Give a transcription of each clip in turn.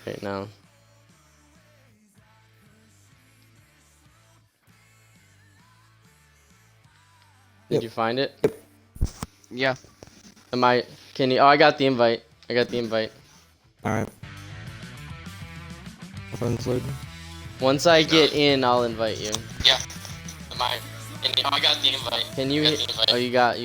right now. Did you find it? Yeah. Can you? Oh, I got the invite. I got the invite. Alright. My phone's loading. Once I get in, I'll invite you. Yeah. I got the invite. Can you? Oh, you got.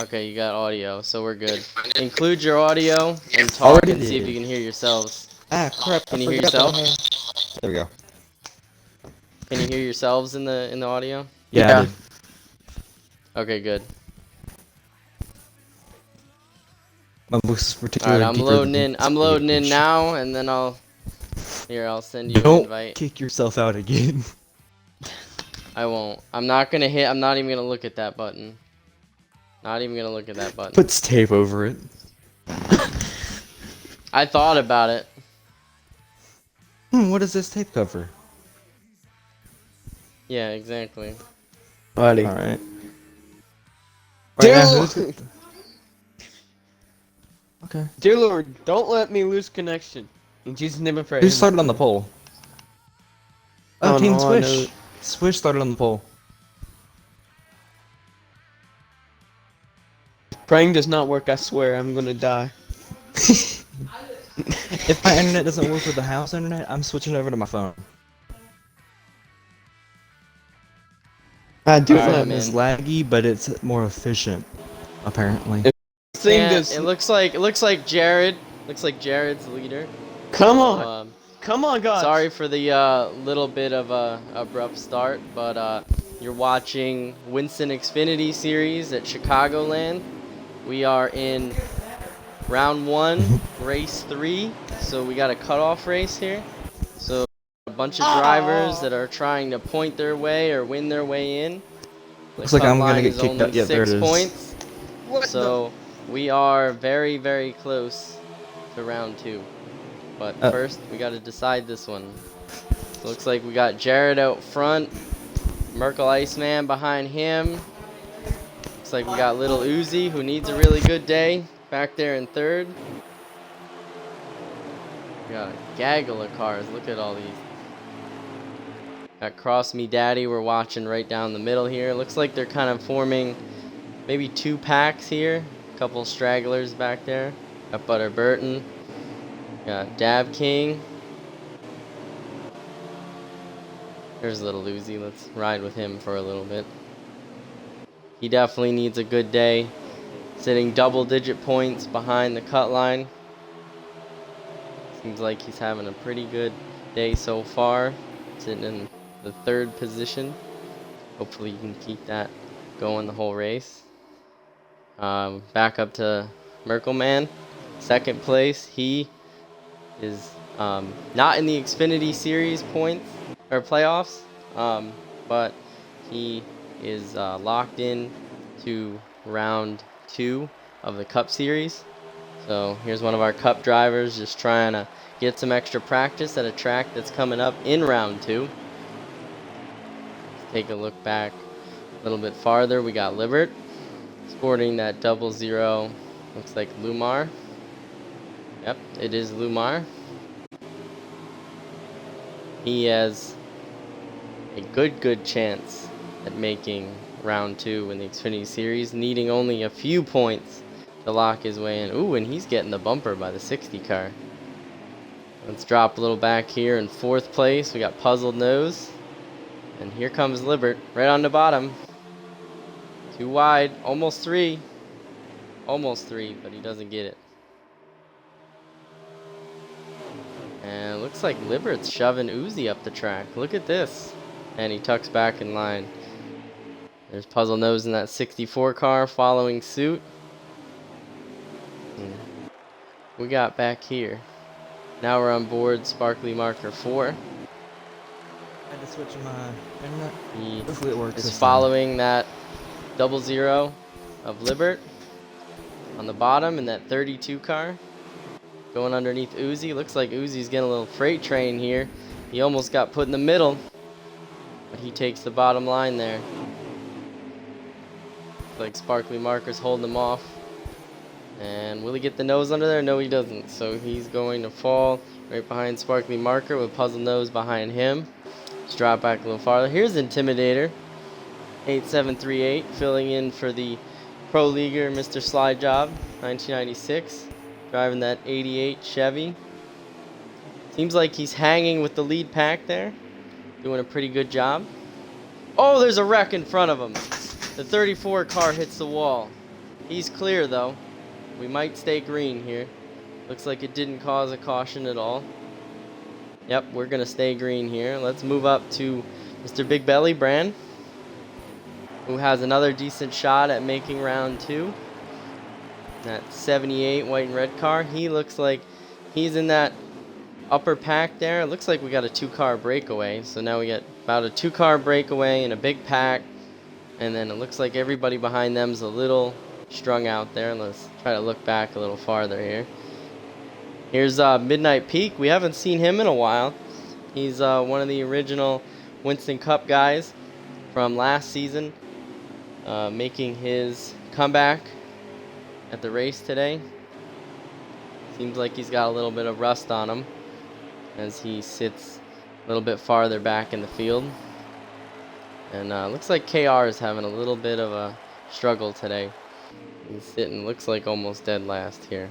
Okay, you got audio, so we're good. Include your audio and talk Already and see if did. you can hear yourselves. Ah, crap. Can I you hear forgot that I yourself? had- There we go. Can you hear yourselves in the audio? Yeah, Yeah. I did. Okay, good. My voice is All particularly right, I'm deeper loading than in. I'm loading in Spanish. now, and then I'll send you an Don't invite. kick yourself out again. I won't. I'm not gonna hit. I'm not even gonna look at that button. Not even gonna look at that button. Puts tape over it. I thought about it. What does this tape cover? Yeah, exactly. Buddy. Alright. Dear Right now, Lord, who's Okay. dear Lord, don't let me lose connection. In Jesus' name I pray. Who started on the poll? Oh, Oh, Team no, I know. Swish. Swish started on the poll. Praying does not work, I swear. I'm gonna die. If my internet doesn't work with the house internet, I'm switching over to my phone. I do My Alright, phone man. is laggy, but it's more efficient, apparently. thing Yeah, does. it looks like Jared. Looks like Jared's the leader. Come So, on. Come on, God. sorry for the little bit of a abrupt start, but you're watching Winston Xfinity series at Chicagoland. We are in round 1, race 3. So we got a cutoff race here. So a bunch of drivers that are trying to point their way or win their way in. The Looks like cut I'm gonna line get is kicked only out. Yeah, there it 6 is. points. What So we are very, very close to round 2. But first, we got to decide this one. So looks like we got Jared out front, Merkel Iceman behind him. Looks like we got little Uzi, who needs a really good day, back there in third. We got a gaggle of cars. Look at all these. Got Cross Me Daddy. We're watching right down the middle here. Looks like they're kind of forming maybe 2 packs here. A couple stragglers back there. Got Butter Burton. Got Dab King. There's little Uzi. Let's ride with him for a little bit. He definitely needs a good day. Sitting double-digit points behind the cut line. Seems like he's having a pretty good day so far. Sitting in the 3rd position. Hopefully you can keep that going the whole race. Back up to Merkelman. 2nd place. He is not in the Xfinity Series points or playoffs, but he is locked in to round 2 of the Cup Series. So here's one of our Cup drivers just trying to get some extra practice at a track that's coming up in round 2. Let's take a look back a little bit farther. We got Libert sporting that 00. Looks like Lumar. Yep, it is Lumar. He has a good chance at making round 2 in the Xfinity Series, needing only a few points to lock his way in. Ooh, and he's getting the bumper by the 60 car. Let's drop a little back here in 4th place. We got Puzzled Nose. And here comes Libert, right on the bottom. 2 wide, almost 3. Almost 3, but he doesn't get it. And it looks like Libert's shoving Uzi up the track. Look at this. And he tucks back in line. There's Puzzle Nose in that 64 car following suit. And we got back here. Now we're on board Sparkly Marker 4. I had to switch my internet. He Hopefully it works is this time. following that 00 of Libert on the bottom in that 32 car. Going underneath Uzi. Looks like Uzi's getting a little freight train here. He almost got put in the middle, but he takes the bottom line there. Looks like Sparkly Marker's holding him off. And will he get the nose under there? No, he doesn't. So he's going to fall right behind Sparkly Marker with Puzzle Nose behind him. Let's drop back a little farther. Here's Intimidator 8738 filling in for the Pro Leaguer Mr. Slide Job 1996, driving that 88 Chevy. Seems like he's hanging with the lead pack there, doing a pretty good job. Oh, there's a wreck in front of him. The 34 car hits the wall. He's clear though. We might stay green here. Looks like it didn't cause a caution at all. Yep, we're gonna stay green here. Let's move up to Mr. Big Belly Brand, who has another decent shot at making round 2. That 78 white and red car. He looks like he's in that upper pack there. It looks like we got a 2-car breakaway. So now we get about a 2-car breakaway in a big pack. And then it looks like everybody behind them's a little strung out there. Let's try to look back a little farther here. Here's Midnight Peak. We haven't seen him in a while. He's one of the original Winston Cup guys from last season, making his comeback at the race today. Seems like he's got a little bit of rust on him as he sits a little bit farther back in the field. And looks like KR is having a little bit of a struggle today. He's sitting, looks like almost dead last here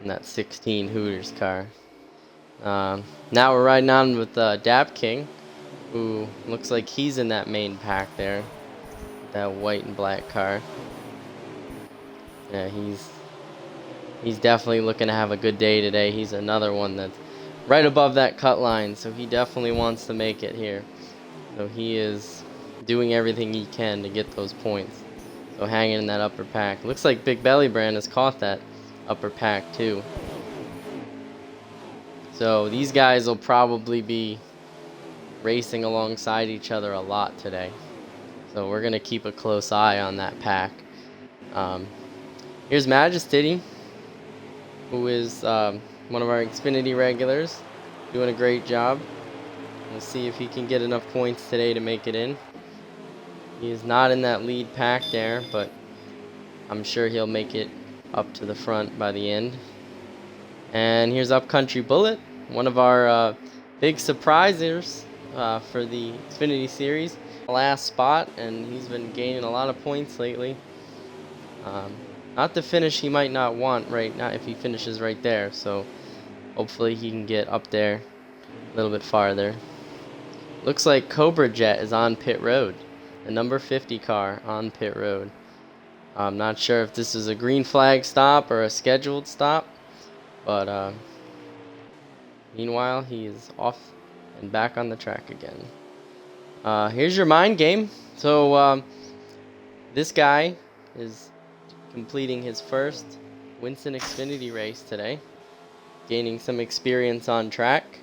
in that 16 Hooters car. Now we're riding on with Dap King, who looks like he's in that main pack there, that white and black car. Yeah, he's definitely looking to have a good day today. He's another one that's right above that cut line, so he definitely wants to make it here. So he is doing everything he can to get those points. So hanging in that upper pack. Looks like Big Belly Brand has caught that upper pack too. So these guys will probably be racing alongside each other a lot today. So we're going to keep a close eye on that pack. Here's Majestity, who is one of our Xfinity regulars, doing a great job. We'll see if he can get enough points today to make it in. He is not in that lead pack there, but I'm sure he'll make it up to the front by the end. And here's Upcountry Bullet, one of our big surprisers for the Xfinity Series. Last spot, and he's been gaining a lot of points lately. Not the finish he might not want right now if he finishes right there, so hopefully he can get up there a little bit farther. Looks like Cobra Jet is on pit road, the number 50 car on pit road. I'm not sure if this is a green flag stop or a scheduled stop, but meanwhile he is off and back on the track again. Here's your mind game. So this guy is completing his first Winston Xfinity race today, gaining some experience on track.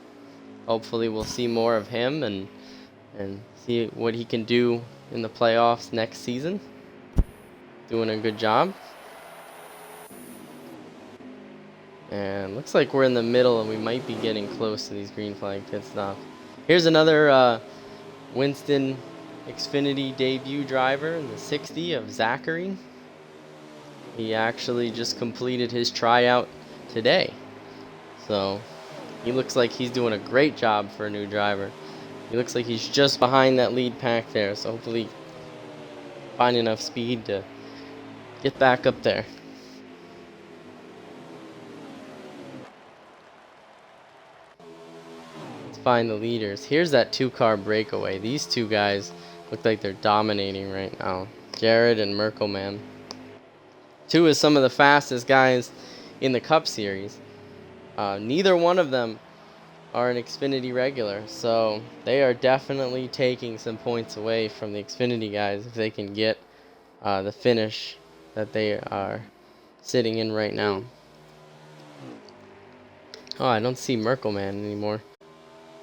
Hopefully we'll see more of him and see what he can do in the playoffs next season. Doing a good job. And looks like we're in the middle and we might be getting close to these green flag pit stops. Here's another Winston Xfinity debut driver in the 60 of Zachary. He actually just completed his tryout today. So he looks like he's doing a great job for a new driver. He looks like he's just behind that lead pack there. So hopefully find enough speed to get back up there. Let's find the leaders. Here's that 2-car breakaway. These two guys look like they're dominating right now. Jared and Merkelman. Two is some of the fastest guys in the Cup Series. Neither one of them are an Xfinity regular, so they are definitely taking some points away from the Xfinity guys if they can get the finish that they are sitting in right now. Oh, I don't see Merkelman anymore.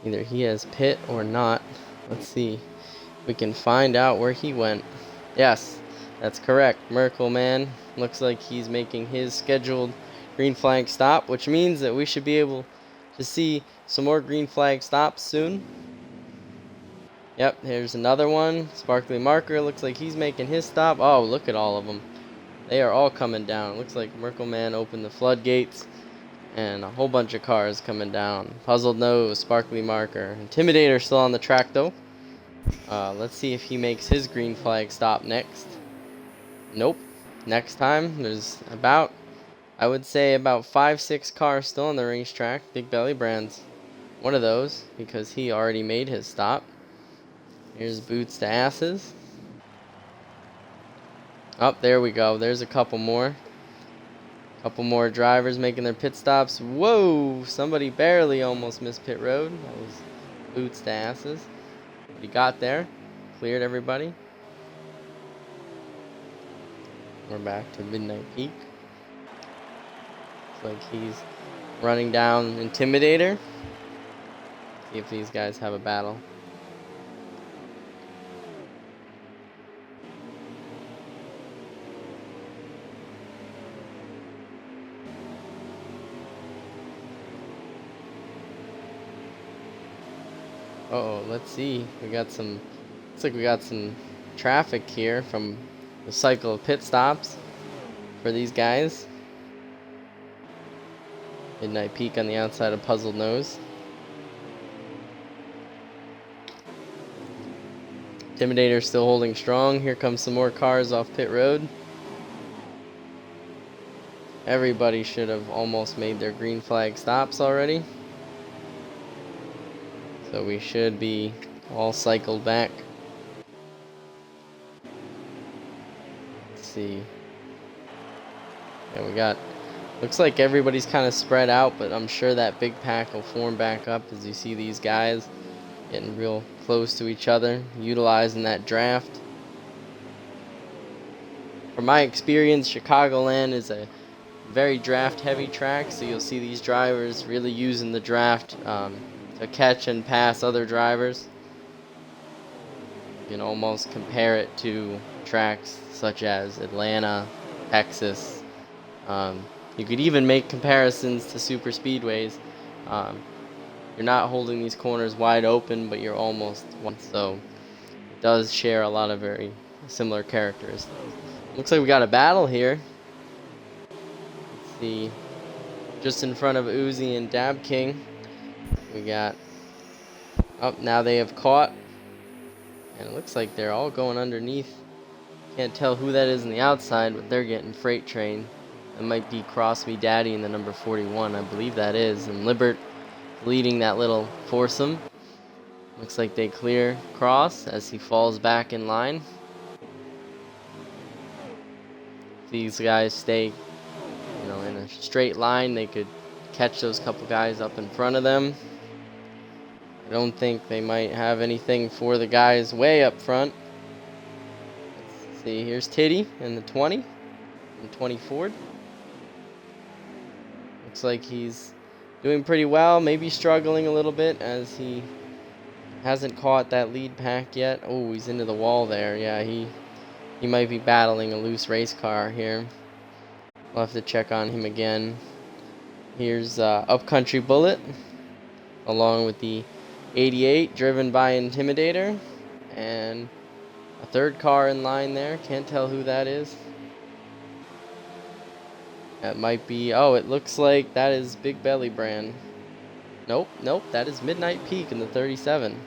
Either he has pit or not. Let's see. We can find out where he went. Yes, that's correct. Merkelman looks like he's making his scheduled green flag stop, which means that we should be able to see some more green flag stops soon. Yep, here's another one. Sparkly Marker looks like he's making his stop. Oh, look at all of them. They are all coming down. Looks like Merkle Man opened the floodgates. And a whole bunch of cars coming down. Puzzled Nose, Sparkly Marker. Intimidator still on the track though. Let's see if he makes his green flag stop next. Nope. Next time, there's about, I would say about 5-6 cars still on the racetrack. Big Belly Brand's one of those because he already made his stop. Here's Boots to Asses. Oh, there we go. There's a couple more. Couple more drivers making their pit stops. Whoa! Somebody barely almost missed pit road. That was Boots to Asses. But he got there. Cleared everybody. We're back to Midnight Peak. Looks like he's running down Intimidator. See if these guys have a battle. Uh-oh, let's see. Looks like we got some traffic here from the cycle of pit stops for these guys. Midnight Peak on the outside of Puzzled Nose. Intimidator still holding strong. Here comes some more cars off pit road. Everybody should have almost made their green flag stops already. So we should be all cycled back. Let's see. Yeah, we got, looks like everybody's kind of spread out, but I'm sure that big pack will form back up as you see these guys getting real close to each other, utilizing that draft. From my experience, Chicagoland is a very draft heavy track, so you'll see these drivers really using the draft to catch and pass other drivers. You can almost compare it to tracks such as Atlanta, Texas. You could even make comparisons to super speedways. You're not holding these corners wide open, but you're almost one. So it does share a lot of very similar characteristics. Looks like we got a battle here. Let's see. Just in front of Uzi and Dab King, we got. Oh, now they have caught. And it looks like they're all going underneath. Can't tell who that is on the outside, but they're getting freight train. It might be Cross Me Daddy in the number 41. I believe that is. And Libert leading that little foursome. Looks like they clear Cross as he falls back in line. If these guys stay, in a straight line, they could catch those couple guys up in front of them. I don't think they might have anything for the guys way up front. Let's see, here's Titty in the 20 and 24. Looks like he's doing pretty well, maybe struggling a little bit as he hasn't caught that lead pack yet. Oh, he's into the wall there. Yeah, he might be battling a loose race car here. We'll have to check on him again. Here's Upcountry Bullet along with the 88 driven by Intimidator, and a third car in line there. Can't tell who that is. That might be, oh, it looks like that is Big Belly Brand. Nope, that is Midnight Peak in the 37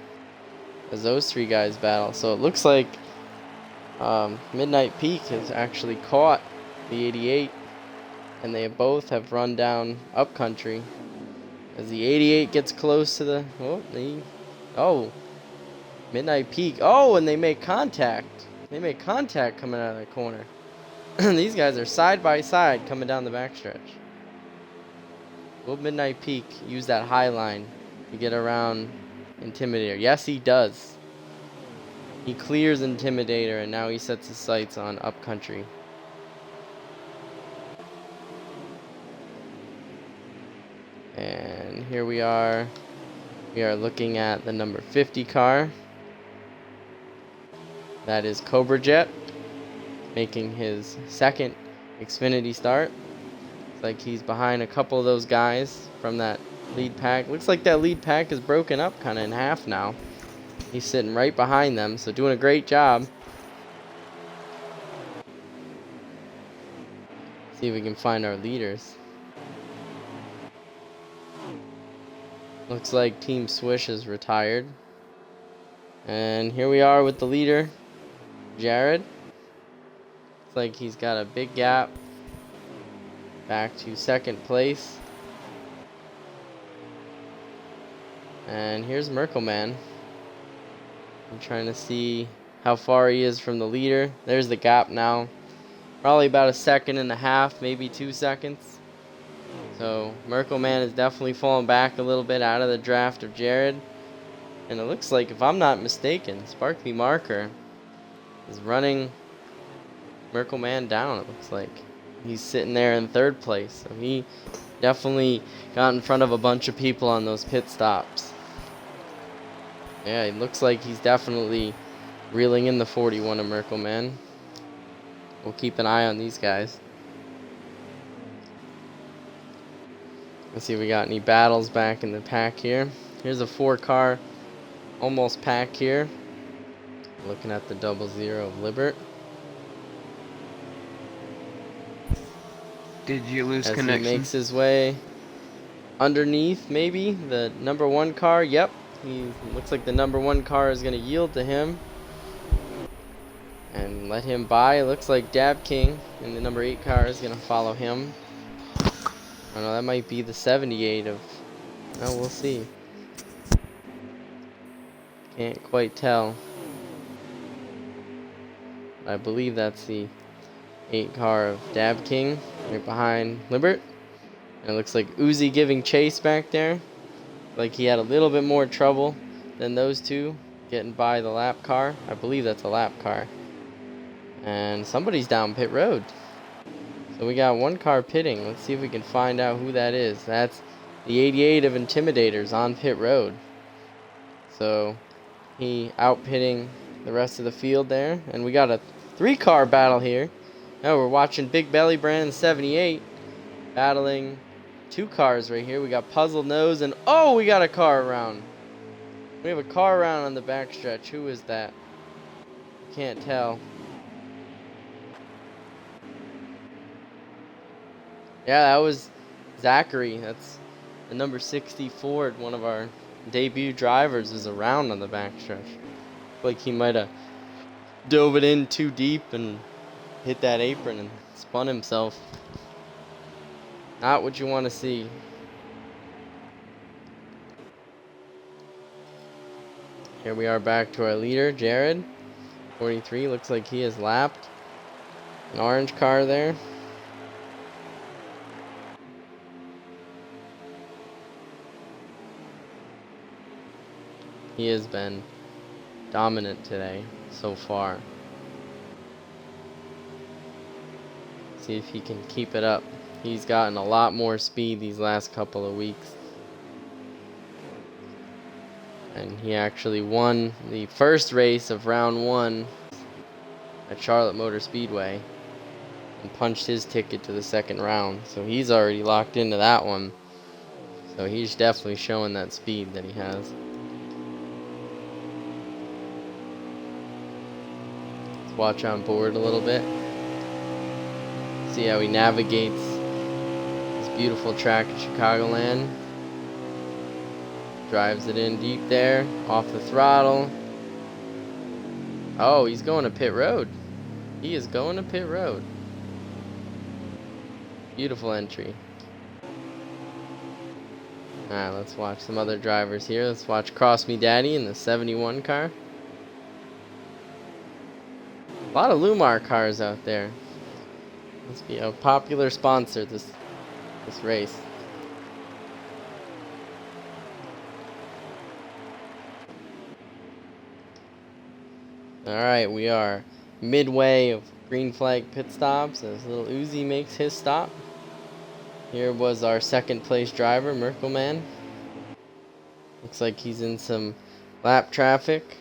as those three guys battle. So it looks like Midnight Peak has actually caught the 88, and they both have run down Upcountry. As the 88 gets close to the, Midnight Peak. Oh, and they make contact. They make contact coming out of the corner. These guys are side by side coming down the backstretch. Will Midnight Peak use that high line to get around Intimidator? Yes, he does. He clears Intimidator, and now he sets his sights on Upcountry. And here we are. We are looking at the number 50 car. That is Cobra Jet, making his second Xfinity start. Looks like he's behind a couple of those guys from that lead pack. Looks like that lead pack is broken up kind of in half now. He's sitting right behind them, so doing a great job. See if we can find our leaders. Looks like Team Swish is retired. And here we are with the leader, Jared. Looks like he's got a big gap back to second place. And here's Merkelman. I'm trying to see how far he is from the leader. There's the gap now. Probably about 1.5 seconds, maybe 2 seconds. So Merkelman is definitely falling back a little bit out of the draft of Jared. And it looks like, if I'm not mistaken, Sparkly Marker is running Merkelman down, it looks like. He's sitting there in 3rd place. So he definitely got in front of a bunch of people on those pit stops. Yeah, it looks like he's definitely reeling in the 41 of Merkelman. We'll keep an eye on these guys. Let's see if we got any battles back in the pack here. Here's a 4-car almost pack here. Looking at the 00 of Libert. Did you lose As connection? he makes his way underneath, maybe, the number 1 car. Yep. He looks like the number 1 car is going to yield to him and let him by. It looks like Dab King and the number 8 car is going to follow him. I don't know, that might be the 78 of... Oh, we'll see. Can't quite tell. I believe that's the 8 car of Dab King right behind Libert. And it looks like Uzi giving chase back there. Like he had a little bit more trouble than those two getting by the lap car. I believe that's a lap car. And somebody's down pit road. So we got 1 car pitting. Let's see if we can find out who that is. That's the 88 of Intimidators on pit road. So he out pitting the rest of the field there. And we got a 3-car battle here. Now we're watching Big Belly Brand 78 battling 2 cars right here. We got Puzzle Nose and oh, we got a car around. We have a car around on the backstretch. Who is that? Can't tell. Yeah, that was Zachary. That's the number 60 Ford. One of our debut drivers is around on the backstretch. Like he might have dove it in too deep and hit that apron and spun himself. Not what you want to see. Here we are back to our leader, Jared. 43, looks like he has lapped. An orange car there. He has been dominant today so far. See if he can keep it up. He's gotten a lot more speed these last couple of weeks. And he actually won the first race of round 1 at Charlotte Motor Speedway and punched his ticket to the 2nd round. So he's already locked into that one. So he's definitely showing that speed that he has. Let's watch on board a little bit. See how he navigates this beautiful track in Chicagoland. Drives it in deep there, off the throttle. Oh, he's going to pit road. He is going to pit road. Beautiful entry. Alright, let's watch some other drivers here. Let's watch Cross Me Daddy in the 71 car. A lot of Lumar cars out there. Must be a popular sponsor this race. Alright, we are midway of green flag pit stops as little Uzi makes his stop. Here was our 2nd place driver, Merkelman. Looks like he's in some lap traffic.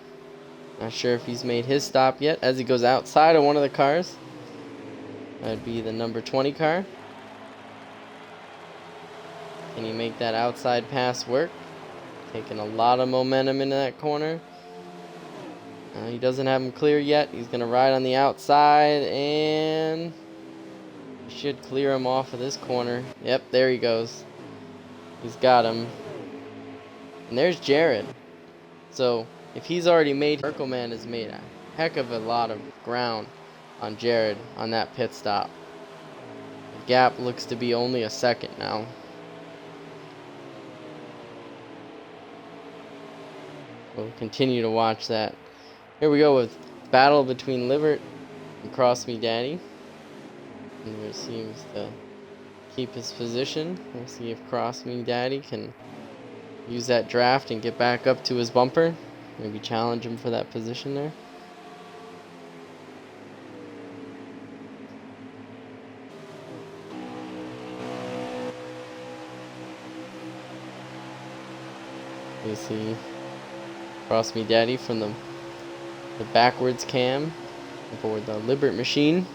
Not sure if he's made his stop yet as he goes outside of one of the cars. That'd be the number 20 car. Can he make that outside pass work? Taking a lot of momentum into that corner. He doesn't have him clear yet. He's going to ride on the outside and should clear him off of this corner. Yep, there he goes. He's got him. And there's Jared. So, if he's already made, Merkle Man has made a heck of a lot of ground on Jared on that pit stop. The gap looks to be only a second now. We'll continue to watch that. Here we go with battle between Livert and Cross Me Daddy. Livert seems to keep his position. We'll see if Cross Me Daddy can use that draft and get back up to his bumper. Maybe challenge him for that position there. We see Cross Me Daddy from the backwards cam aboard the Libert machine.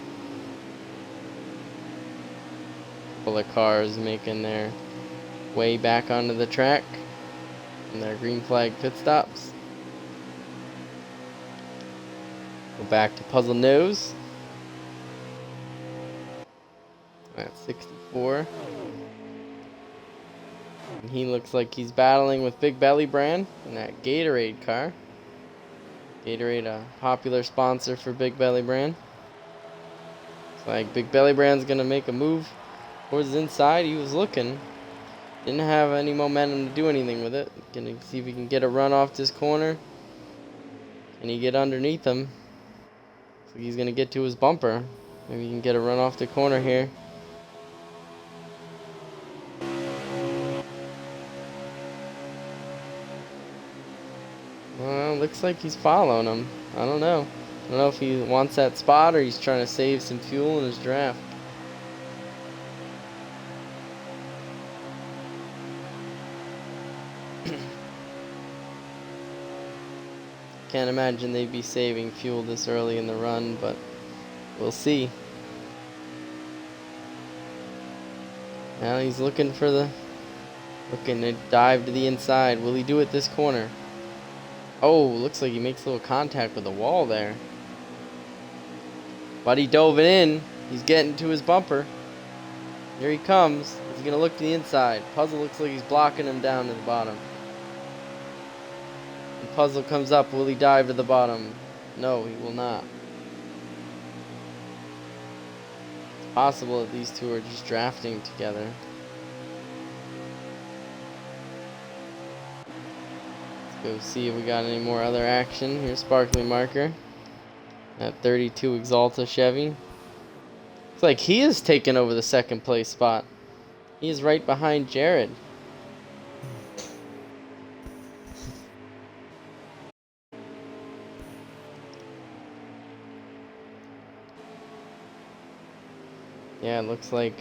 Couple of cars making their way back onto the track in their green flag pit stops. Go back to Puzzle Nose. That's 64. And he looks like he's battling with Big Belly Brand in that Gatorade car. Gatorade, a popular sponsor for Big Belly Brand. Looks like Big Belly Brand's gonna make a move towards the inside. He was looking. Didn't have any momentum to do anything with it. Gonna see if he can get a run off this corner. Can he get underneath him? So he's gonna get to his bumper. Maybe he can get a run off the corner here. Well, looks like he's following him. I don't know. I don't know if he wants that spot or he's trying to save some fuel in his draft. Can't imagine they'd be saving fuel this early in the run, but we'll see. Now he's looking to dive to the inside. Will he do it this corner? Oh, looks like he makes a little contact with the wall there. But he dove it in. He's getting to his bumper. Here he comes. He's going to look to the inside. Puzzle looks like he's blocking him down to the bottom. And Puzzle comes up. Will he dive to the bottom? No, he will not. It's possible that these two are just drafting together. Go see if we got any more other action. Here's Sparkly Marker. That 32 Exalta Chevy. Looks like he is taking over the second place spot. He is right behind Jared. Yeah, it looks like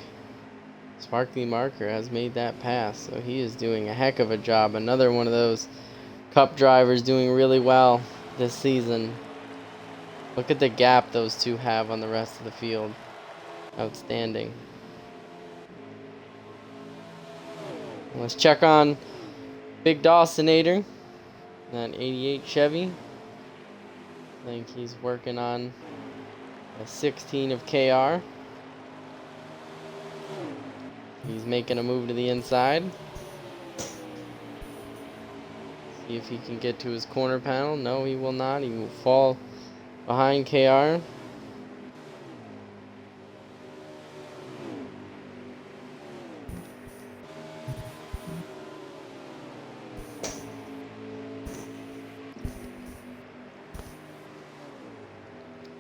Sparkly Marker has made that pass. So he is doing a heck of a job. Another one of those Cup drivers doing really well this season. Look at the gap those two have on the rest of the field. Outstanding. Let's check on Big Dawsonator. That 88 Chevy. I think he's working on a 16 of KR. He's making a move to the inside. See if he can get to his corner panel. No, he will not. He will fall behind KR.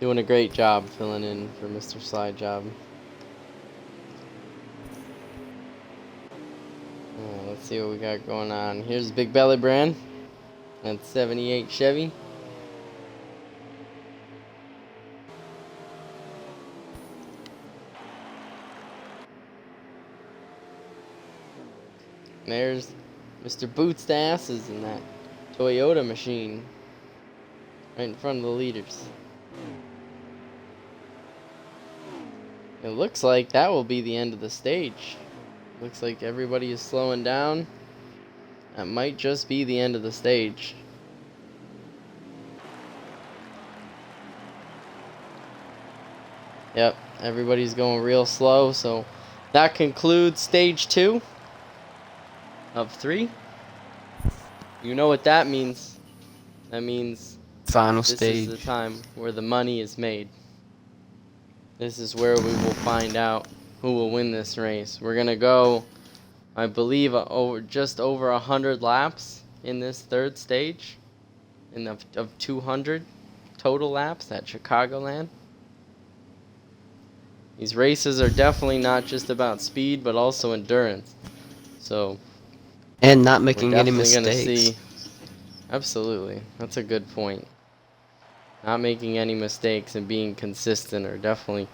Doing a great job filling in for Mr. Slide Job. Let's see what we got going on. Here's Big Belly Brand. That's 78 Chevy. There's Mr. Boots to Asses in that Toyota machine. Right in front of the leaders. It looks like that will be the end of the stage. Looks like everybody is slowing down. That might just be the end of the stage. Yep, everybody's going real slow. So that concludes stage 2 of 3. You know what that means. That means Final this stage. is the time where the money is made. This is where we will find out who will win this race. We're going to go, I believe, just over 100 laps in this third stage of 200 total laps at Chicagoland. These races are definitely not just about speed, but also endurance. So And not we're making any definitely going to mistakes. see. Absolutely. That's a good point. Not making any mistakes and being consistent are definitely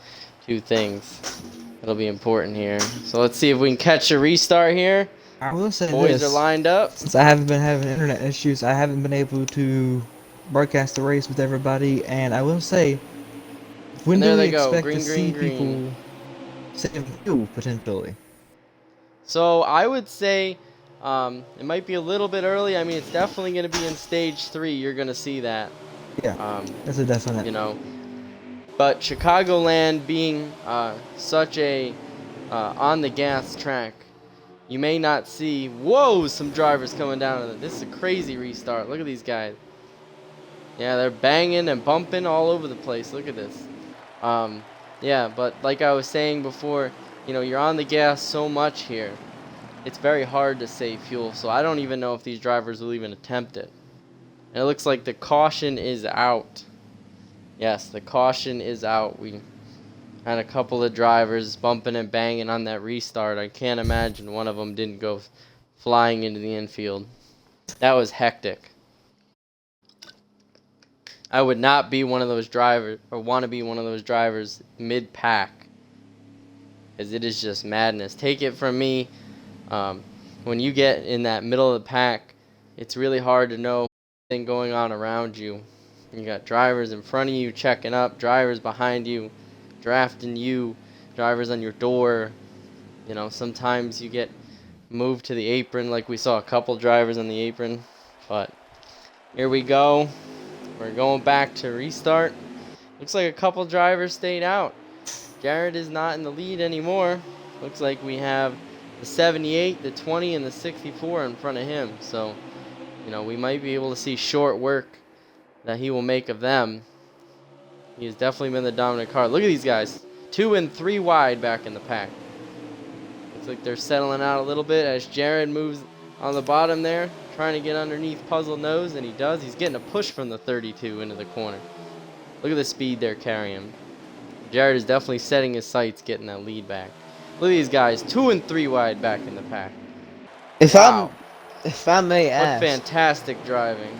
two things that'll be important here. So let's see if we can catch a restart here. I will say Boys this. are lined up. Since I haven't been having internet issues, I haven't been able to broadcast the race with everybody, and I will say, when And do there we they go. expect to Green, see green, green. people save you, potentially? So I would say it might be a little bit early. I mean, it's definitely going to be in stage 3. You're going to see that. Yeah, that's a definite. You know, but Chicagoland being such a on the gas track, you may not see. Whoa, some drivers coming down. This is a crazy restart. Look at these guys. Yeah, they're banging and bumping all over the place. Look at this. Yeah, but like I was saying before, you know, you're on the gas so much here. It's very hard to save fuel, so I don't even know if these drivers will even attempt it. And it looks like the caution is out. Yes, the caution is out. We had a couple of drivers bumping and banging on that restart. I can't imagine one of them didn't go flying into the infield. That was hectic. I would not be one of those drivers, or want to be one of those drivers mid-pack, as it is just madness. Take it from me, when you get in that middle of the pack, it's really hard to know what's going on around you. You got drivers in front of you checking up, drivers behind you, drafting you, drivers on your door. You know, sometimes you get moved to the apron, like we saw a couple drivers on the apron. But here we go. We're going back to restart. Looks like a couple drivers stayed out. Jared is not in the lead anymore. Looks like we have the 78, the 20, and the 64 in front of him. So, you know, we might be able to see short work that he will make of them. He has definitely been the dominant car. Look at these guys. 2 and 3 wide back in the pack. Looks like they're settling out a little bit as Jared moves on the bottom there, trying to get underneath Puzzle Nose, and he does. He's getting a push from the 32 into the corner. Look at the speed they're carrying. Jared is definitely setting his sights, getting that lead back. Look at these guys, 2 and 3 wide back in the pack. If Wow. if I may What ask, fantastic driving.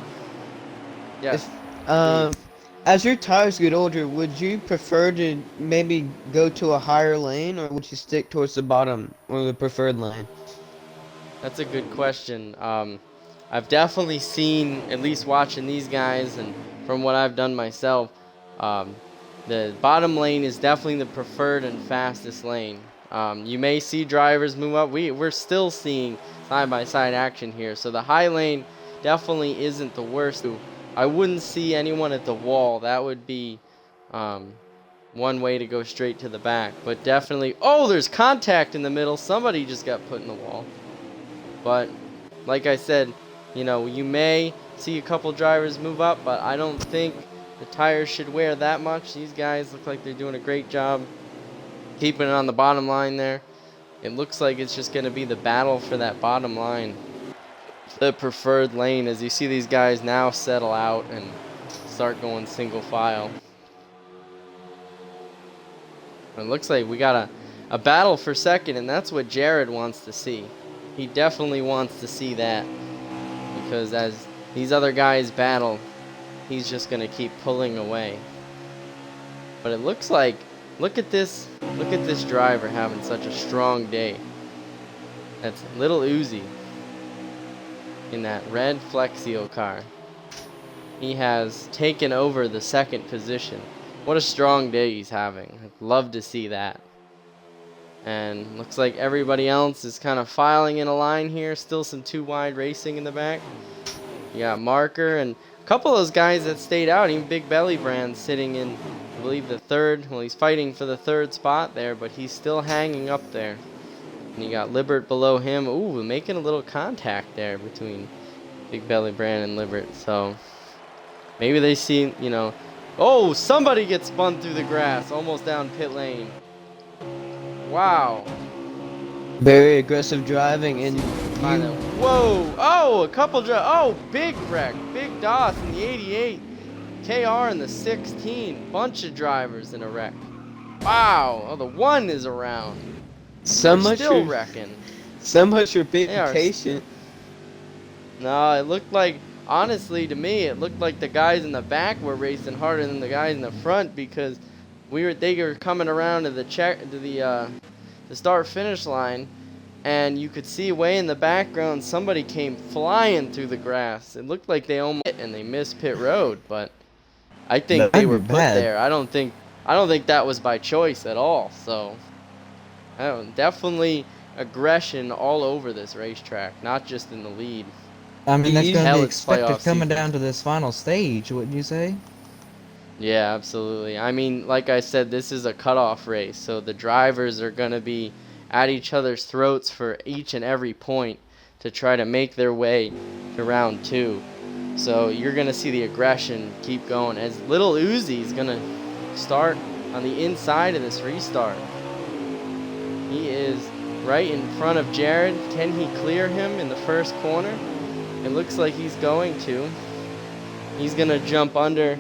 Yes. as your tires get older, would you prefer to maybe go to a higher lane, or would you stick towards the bottom or the preferred lane? That's a good question. I've definitely seen, at least watching these guys and from what I've done myself, the bottom lane is definitely the preferred and fastest lane. You may see drivers move up. We're still seeing side-by-side action here. So the high lane definitely isn't the worst. I wouldn't see anyone at the wall. That would be one way to go straight to the back. But definitely, oh, there's contact in the middle. Somebody just got put in the wall. But like I said, you know, you may see a couple drivers move up, but I don't think the tires should wear that much. These guys look like they're doing a great job keeping it on the bottom line there. It looks like it's just going to be the battle for that bottom line, the preferred lane, as you see these guys now settle out and start going single file. It looks like we got a battle for second, and that's what Jared wants to see. He definitely wants to see that, because as these other guys battle, he's just going to keep pulling away. But it looks like, look at this driver having such a strong day. That's Little Uzi in that red Flexio car. He has taken over the second position. What a strong day he's having. I'd love to see that. And looks like everybody else is kind of filing in a line here. Still some 2 wide racing in the back. You got Marker and a couple of those guys that stayed out. Even Big Belly Brand sitting in believe the third. Well, he's fighting for the third spot there, but he's still hanging up there. And you got Libert below him. Ooh, making a little contact there between Big Belly Brand and Libert. So maybe they see, you know. Oh, somebody gets spun through the grass, almost down pit lane. Wow. Very aggressive driving, and Whoa! Oh, a couple oh, big wreck. Big DOS in the 88. KR in the 16. Bunch of drivers in a wreck. Wow. Oh, the 1 is around. so They're much still for, wrecking. so much for being They are patient. No, it looked like, honestly, to me, it looked like the guys in the back were racing harder than the guys in the front, because they were coming around to the start finish line, and you could see way in the background somebody came flying through the grass. It looked like they almost hit and they missed pit road, but I think they were put there. I don't think that was by choice at all. So definitely aggression all over this racetrack, not just in the lead. I mean, that's going to be It's expected playoff coming season. down to this final stage, wouldn't you say? Yeah, absolutely. I mean, like I said, this is a cutoff race, so the drivers are going to be at each other's throats for each and every point to try to make their way to round 2. So you're going to see the aggression keep going, as Little Uzi is going to start on the inside of this restart. He is right in front of Jared. Can he clear him in the first corner? It looks like he's going to. He's going to jump under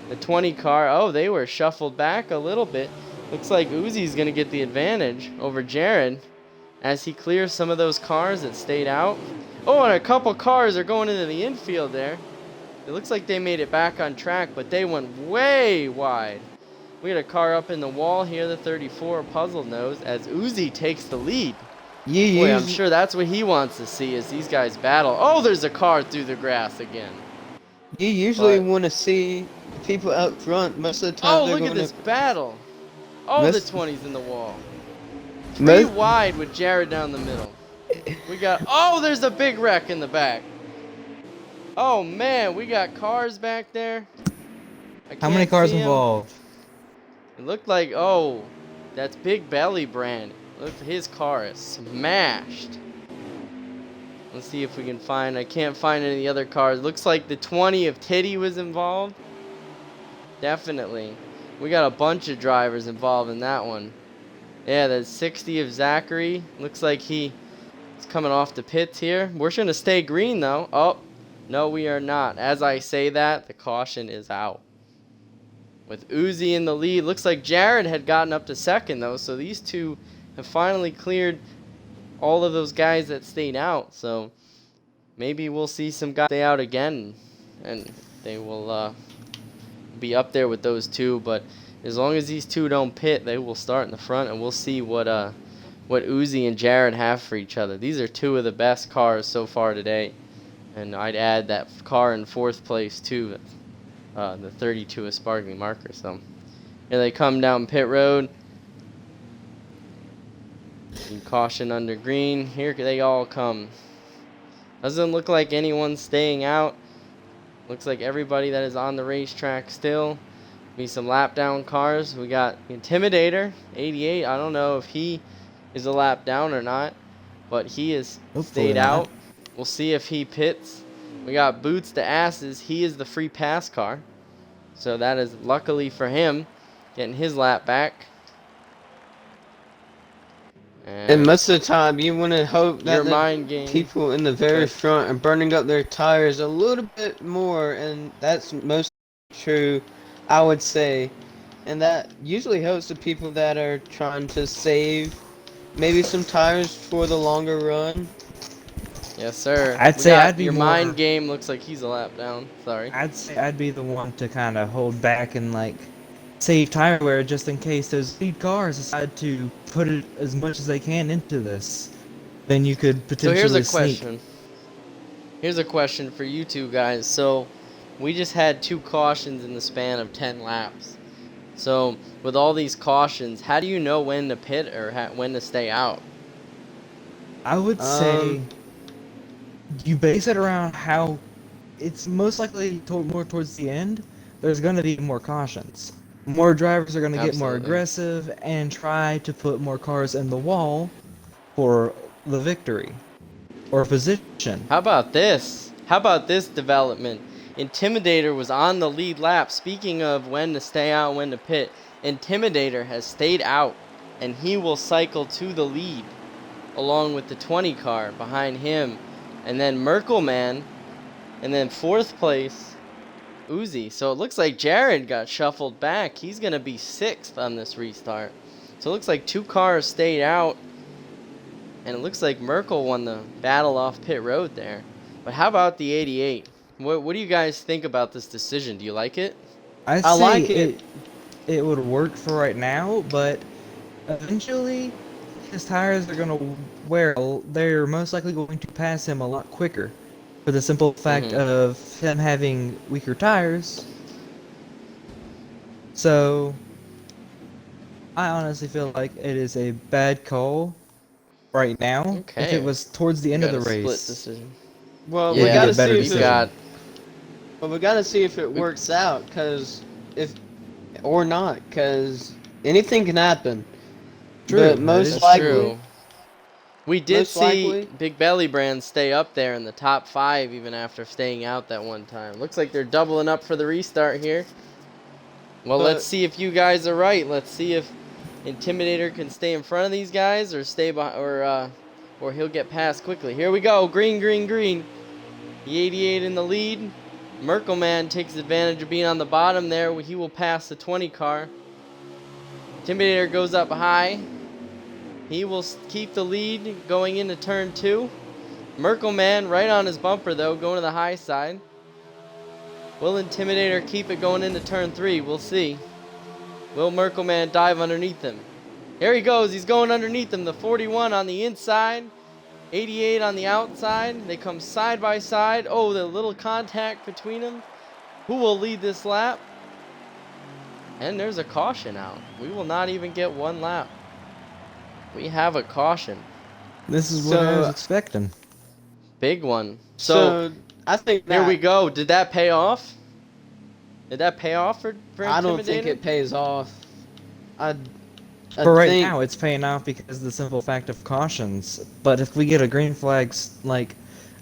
the 20 car. Oh, they were shuffled back a little bit. Looks like Uzi's going to get the advantage over Jared as he clears some of those cars that stayed out. Oh, and a couple cars are going into the infield there. It looks like they made it back on track, but they went way wide. We had a car up in the wall here, the 34 Puzzle Nose, as Uzi takes the lead. Boy, I'm sure that's what he wants to see, is these guys battle. Oh, there's a car through the grass again. You usually want to see people out front. Most of the time, oh, look at this battle. Oh, the 20's in the wall. 3 wide with Jared down the middle. We got, oh, there's a big wreck in the back. Oh, man, we got cars back there. How many cars involved? It looked like, oh, that's Big Belly Brand. Look, his car is smashed. Let's see if we can find, I can't find any of the other cars. Looks like the 20 of Titty was involved. Definitely. We got a bunch of drivers involved in that one. Yeah, the 60 of Zachary. Looks like he is coming off the pits here. We're going to stay green, though. Oh, no, we are not. As I say that, the caution is out. With Uzi in the lead. Looks like Jared had gotten up to second, though. So these two have finally cleared all of those guys that stayed out. So maybe we'll see some guys stay out again. And they will be up there with those two. But as long as these two don't pit, they will start in the front. And we'll see what Uzi and Jared have for each other. These are two of the best cars so far today. And I'd add that car in 4th place, too. The 32 is Sparkling Marker. So here they come down pit road. And caution under green. Here they all come. Doesn't look like anyone's staying out. Looks like everybody that is on the racetrack still. Be some lap down cars. We got Intimidator 88. I don't know if he is a lap down or not, but he is stayed out. We'll see if he pits. We got Boots to Asses. He is the free pass car. So that is luckily for him, getting his lap back. And most of the time, you want to hope that the people in the very front are burning up their tires a little bit more, and that's most true, I would say. And that usually helps the people that are trying to save maybe some tires for the longer run. Yes, sir. I'd say I'd be your more, mind game looks like he's a lap down. Sorry. I'd say I'd be the one to kind of hold back and like save tire wear just in case those lead cars decide to put it as much as they can into this. Then you could potentially. So here's a question. Here's a question for you two guys. So we just had 2 cautions in the span of 10 laps. So with all these cautions, how do you know when to pit or when to stay out? I would say you base it around how it's most likely more towards the end. There's going to be more cautions. more drivers are going to get more Absolutely. aggressive and try to put more cars in the wall for the victory or position. How about this? How about this development? Intimidator was on the lead lap. Speaking of when to stay out, when to pit, Intimidator has stayed out, and he will cycle to the lead along with the 20 car behind him. And then Merkelman, and then 4th place, Uzi. So it looks like Jared got shuffled back. He's going to be 6th on this restart. So it looks like 2 cars stayed out. And it looks like Merkel won the battle off pit road there. But how about the 88? What do you guys think about this decision? Do you like it? I I say like it. it would work for right now, but eventually his tires are going to wear. They're most likely going to pass him a lot quicker, for the simple fact of him having weaker tires. So I honestly feel like it is a bad call right now. Okay. If it was towards the end of the race, Split decision. Well, Yeah, we gotta better see if decision. we've got Well, we gotta see if it works out, cause if or not, cause anything can happen. True, But that most is likely, true. We did Most see likely. Big Belly Brand stay up there in the top 5 even after staying out that one time. Looks like they're doubling up for the restart here. Well, let's But- see if you guys are right. Let's see if Intimidator can stay in front of these guys or stay behind, or he'll get past quickly. Here we go. Green, green, green. The 88 in the lead. Merkelman takes advantage of being on the bottom there. He will pass the 20 car. Intimidator goes up high. He will keep the lead going into turn 2. Merkelman right on his bumper though, going to the high side. Will Intimidator keep it going into turn 3? We'll see. Will Merkelman dive underneath him? Here he goes. He's going underneath him. The 41 on the inside. 88 on the outside. They come side by side. Oh, the little contact between them. Who will lead this lap? And there's a caution out. We will not even get one lap. We have a caution. this is what I So- was expecting. Big one. So I think Here that, we go. Did that pay off? Did that pay off for I don't think Intimidator? it pays off. I For right think, now, it's paying off because of the simple fact of cautions. But if we get a green flag, like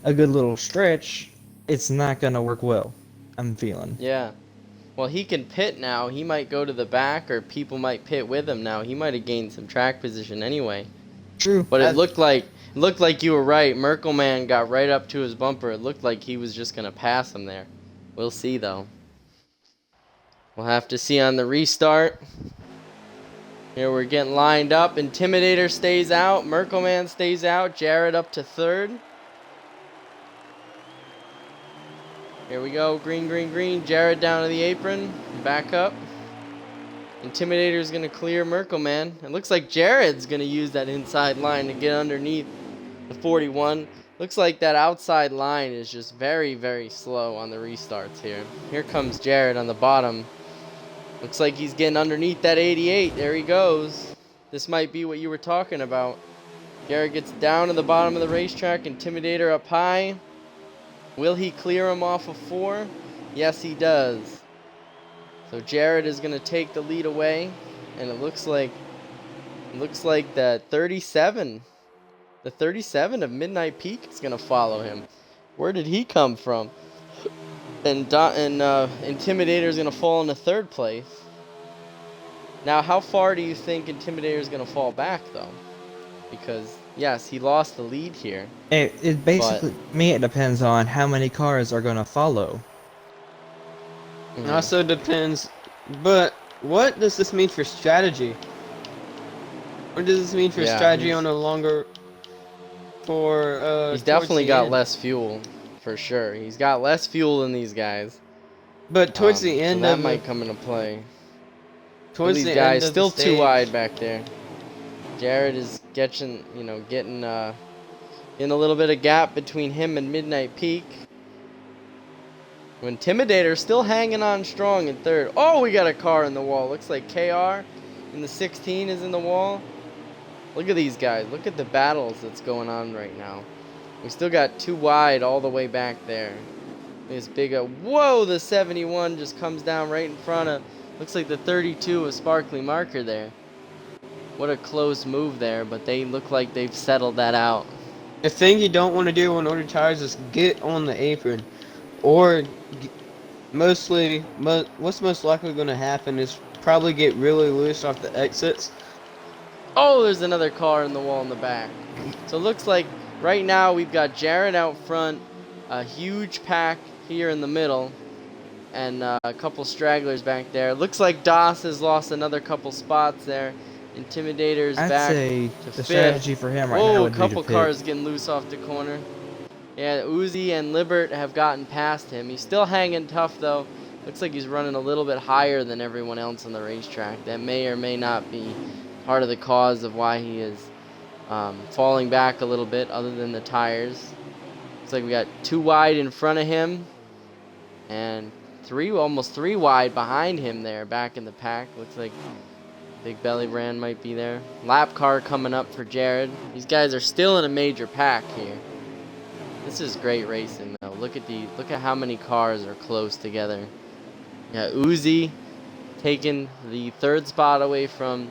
a good little stretch, it's not gonna work well. I'm feeling. Yeah. Well, he can pit now. He might go to the back, or people might pit with him now. He might have gained some track position anyway. True. But it That's- looked like you were right. Merkelman got right up to his bumper. It looked like he was just gonna pass him there. We'll see though. We'll have to see on the restart. Here we're getting lined up. Intimidator stays out. Merkelman stays out. Jared up to 3rd. Here we go. Green, green, green. Jared down to the apron. Back up. Intimidator's going to clear Merkelman. It looks like Jared's going to use that inside line to get underneath the 41. Looks like that outside line is just very, very slow on the restarts here. Here comes Jared on the bottom. Looks like he's getting underneath that 88. There he goes. This might be what you were talking about. Jared gets down to the bottom of the racetrack. Intimidator up high. Will he clear him off of 4? Yes, he does. So Jared is going to take the lead away, and it looks like that 37, the 37 of Midnight Peak is going to follow him. Where did he come from? And Intimidator is going to fall into 3rd place. Now, how far do you think Intimidator is going to fall back, though? Because yes, he lost the lead here. It basically, me, it depends on how many cars are gonna follow. It also depends. But what does this mean for strategy? What does this mean for Yeah, strategy he's- on a longer? He's towards definitely the got end? less fuel, for sure. He's got less fuel than these guys. But towards the end so that of might come into play. towards These the guys end of still the too stage, wide back there. Jared is getting a little bit of gap between him and Midnight Peak. Intimidator still hanging on strong in 3rd. Oh, we got a car in the wall. Looks like KR in the 16 is in the wall. Look at these guys. Look at the battles that's going on right now. We still got 2 wide all the way back there. This big, whoa, the 71 just comes down right in front of Looks like the 32 was Sparkly Marker there. What a close move there, but they look like they've settled that out. The thing you don't want to do on ordered tires is get on the apron, or what's most likely going to happen is probably get really loose off the exits. Oh, there's another car in the wall in the back. So it looks like right now we've got Jared out front, a huge pack here in the middle, and a couple stragglers back there. Looks like Doss has lost another couple spots there. Intimidator's I'd back say to the fifth. strategy for him right now Oh, a would be to couple pit. cars getting loose off the corner. Yeah, Uzi and Libert have gotten past him. He's still hanging tough though. Looks like he's running a little bit higher than everyone else on the racetrack. That may or may not be part of the cause of why he is falling back a little bit, other than the tires. Looks like we got 2 wide in front of him, and almost 3 wide behind him there, back in the pack. Looks like Big Belly Brand might be there. Lap car coming up for Jared. These guys are still in a major pack here. This is great racing though. Look at how many cars are close together. Yeah, Uzi taking the 3rd spot away from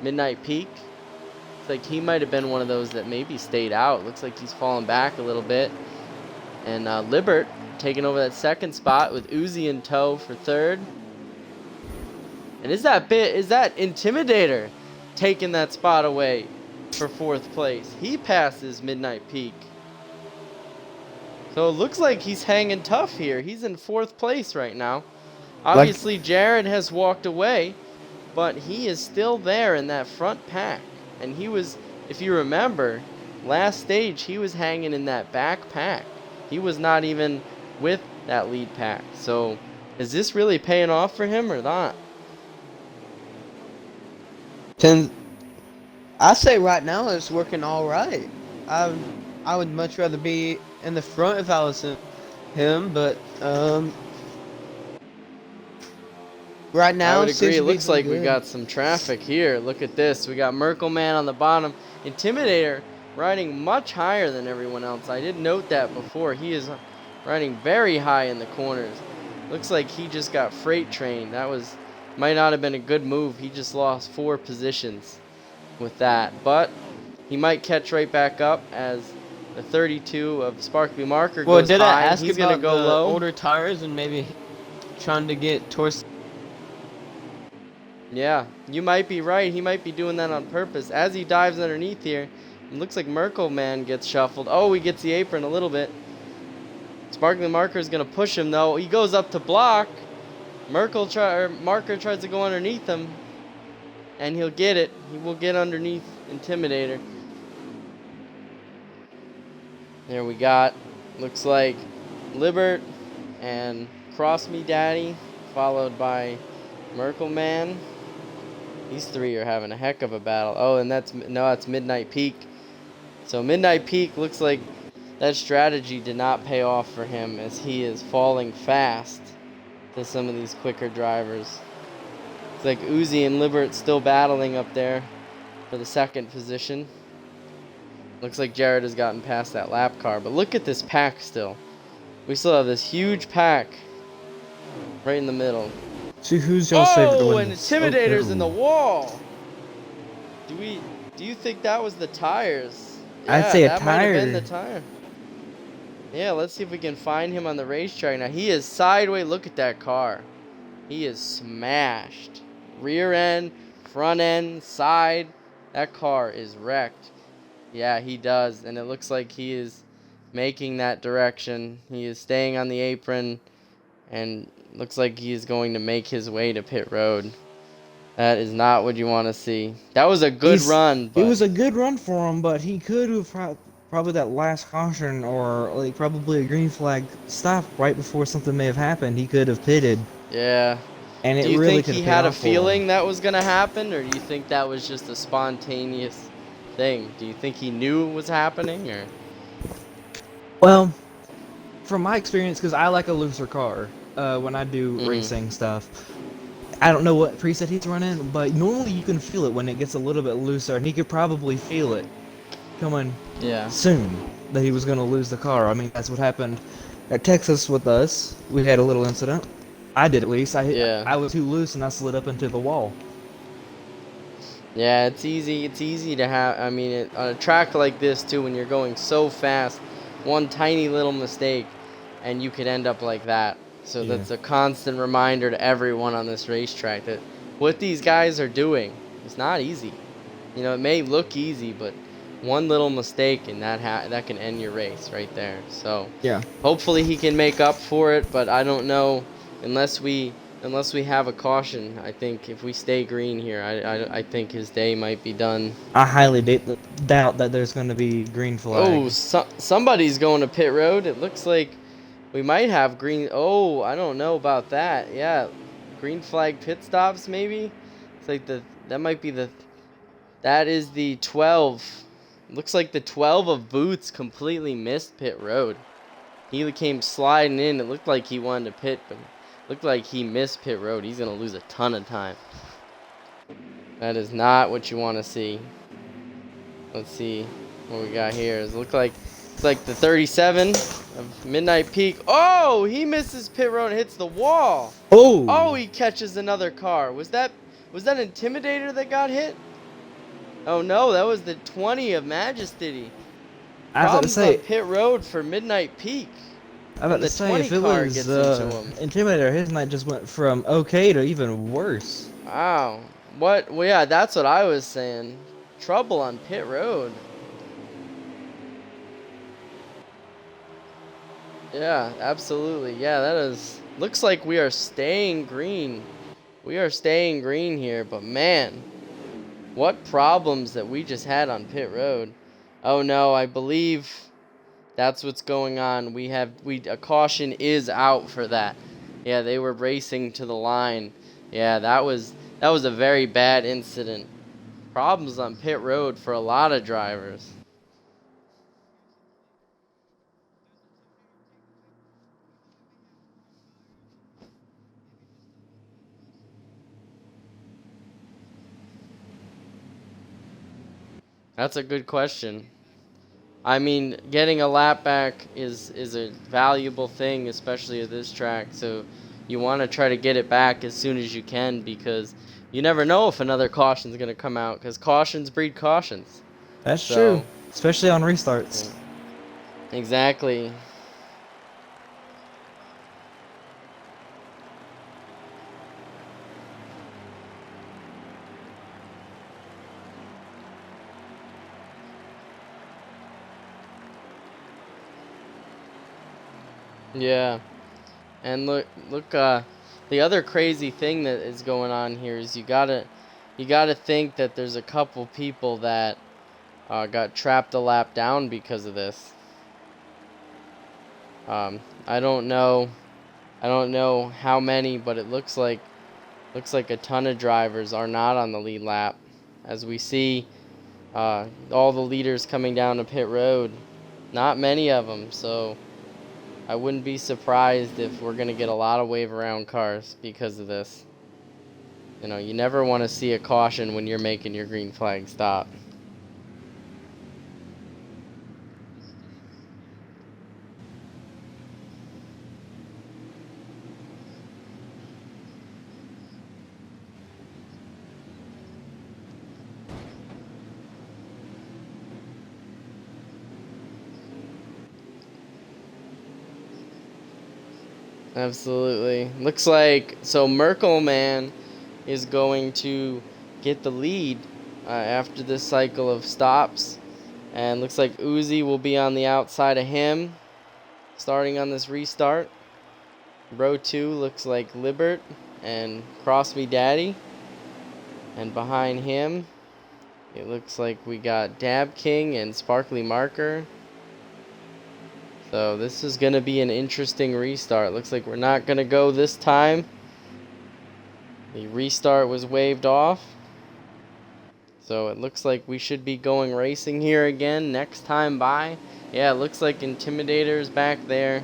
Midnight Peak. Looks like he might have been one of those that maybe stayed out. Looks like he's fallen back a little bit. And Libert taking over that 2nd spot with Uzi in tow for 3rd. And is that Intimidator taking that spot away for 4th place? He passes Midnight Peak. So it looks like he's hanging tough here. He's in 4th place right now. Obviously, Jared has walked away, but he is still there in that front pack. And he was, if you remember, last stage he was hanging in that back pack. He was not even with that lead pack. So is this really paying off for him or not? I say right now it's working all right. I would much rather be in the front if I was him, but right now I would it seems agree. It to be looks like we good. got some traffic here. Look at this. We got Merkle Man on the bottom. Intimidator riding much higher than everyone else. I did note that before. He is riding very high in the corners. Looks like he just got freight trained. That might not have been a good move. He just lost 4 positions with that. But he might catch right back up as the 32 of Sparkly Marker goes Well, did high. I ask He's about gonna go the low. older tires and maybe trying to get towards? Yeah, you might be right. He might be doing that on purpose. As he dives underneath here, it looks like Merkle Man gets shuffled. Oh, he gets the apron a little bit. Sparkly Marker is going to push him, though. He goes up to block. Marker tries to go underneath him, and he'll get it. He will get underneath Intimidator. There we got, looks like Libert and Cross Me Daddy, followed by Merkle Man. These 3 are having a heck of a battle. Oh, and that's Midnight Peak. So Midnight Peak looks like that strategy did not pay off for him, as he is falling fast to some of these quicker drivers. It's like Uzi and Libert still battling up there for the 2nd position. Looks like Jared has gotten past that lap car, but look at this pack still. We still have this huge pack right in the middle. So who's y'all's favorite to Oh, win and this? Intimidator's Okay. in the wall. Do you think that was the tires? I'd say a that might have been tire. the tire. Yeah, let's see if we can find him on the racetrack. Now he is sideways. Look at that car. He is smashed. Rear end, front end, side. That car is wrecked. Yeah, he does. And it looks like he is making that direction. He is staying on the apron, and looks like he is going to make his way to pit road. That is not what you want to see. That was a good run. It was a good run for him, but he could have probably that last caution or like probably a green flag stop right before something may have happened. He could have pitted. Yeah. And it Do you really think could he have paid had a off for him. feeling that was going to happen, or do you think that was just a spontaneous thing? Do you think he knew it was happening, or? Well, from my experience, because I like a looser car when I do Mhm. racing stuff. I don't know what preset he's running, but normally you can feel it when it gets a little bit looser, and he could probably feel it coming Yeah. soon that he was going to lose the car. I mean, that's what happened at Texas with us. We had a little incident. I did at least. Yeah. I was too loose and I slid up into the wall. Yeah, it's easy. It's easy to have. I mean, on a track like this too, when you're going so fast, one tiny little mistake, and you could end up like that. So Yeah. that's a constant reminder to everyone on this racetrack that what these guys are doing is not easy. You know, it may look easy, but one little mistake and that can end your race right there. So Yeah. hopefully he can make up for it, but I don't know unless we have a caution. I think if we stay green here, I think his day might be done. I highly doubt that there's going to be green Oh, flag. somebody's going to pit road. It looks like we might have green. Oh, I don't know about that. Yeah, green flag pit stops maybe. It's like that might be the that is the 12. Looks like the 12 of Boots completely missed pit road. He came sliding in. It looked like he wanted to pit, but it looked like he missed pit road. He's going to lose a ton of time. That is not what you want to see. Let's see what we got here. It's like the 37 of Midnight Peak. Oh, he misses pit road and hits the wall. Oh! Oh, he catches another car. Was that Intimidator that got hit? Oh no, that was the 20 of Majesty. I was about to Problems say, on pit road for Midnight Peak. I was about And to the say 20 if it car was gets into him. Intimidator, his night just went from okay to even worse. Wow. What? Well, yeah, that's what I was saying. Trouble on pit road. Yeah, absolutely. Yeah, that is. Looks like we are staying green. We are staying green here, but man, what problems that we just had on pit road. Oh no, I believe that's what's going on. A caution is out for that. Yeah, they were racing to the line. Yeah, that was a very bad incident. Problems on pit road for a lot of drivers. That's a good question. I mean, getting a lap back is a valuable thing, especially at this track. So you want to try to get it back as soon as you can because you never know if another caution is going to come out because cautions breed cautions. That's true, So, especially on restarts. exactly. Yeah. And look, the other crazy thing that is going on here is you gotta think that there's a couple people that got trapped a lap down because of this. I don't know how many, but it looks like a ton of drivers are not on the lead lap, as we see all the leaders coming down to pit road. Not many of them, so I wouldn't be surprised if we're gonna get a lot of wave around cars because of this. You know, you never want to see a caution when you're making your green flag stop. Absolutely. Looks like so Merkel man is going to get the lead after this cycle of stops. And looks like Uzi will be on the outside of him starting on this restart. Row 2 looks like Libert and Cross Me Daddy. And behind him, it looks like we got Dab King and Sparkly Marker. So this is going to be an interesting restart. Looks like we're not going to go this time. The restart was waved off. So it looks like we should be going racing here again next time by. Yeah, it looks like Intimidator's back there.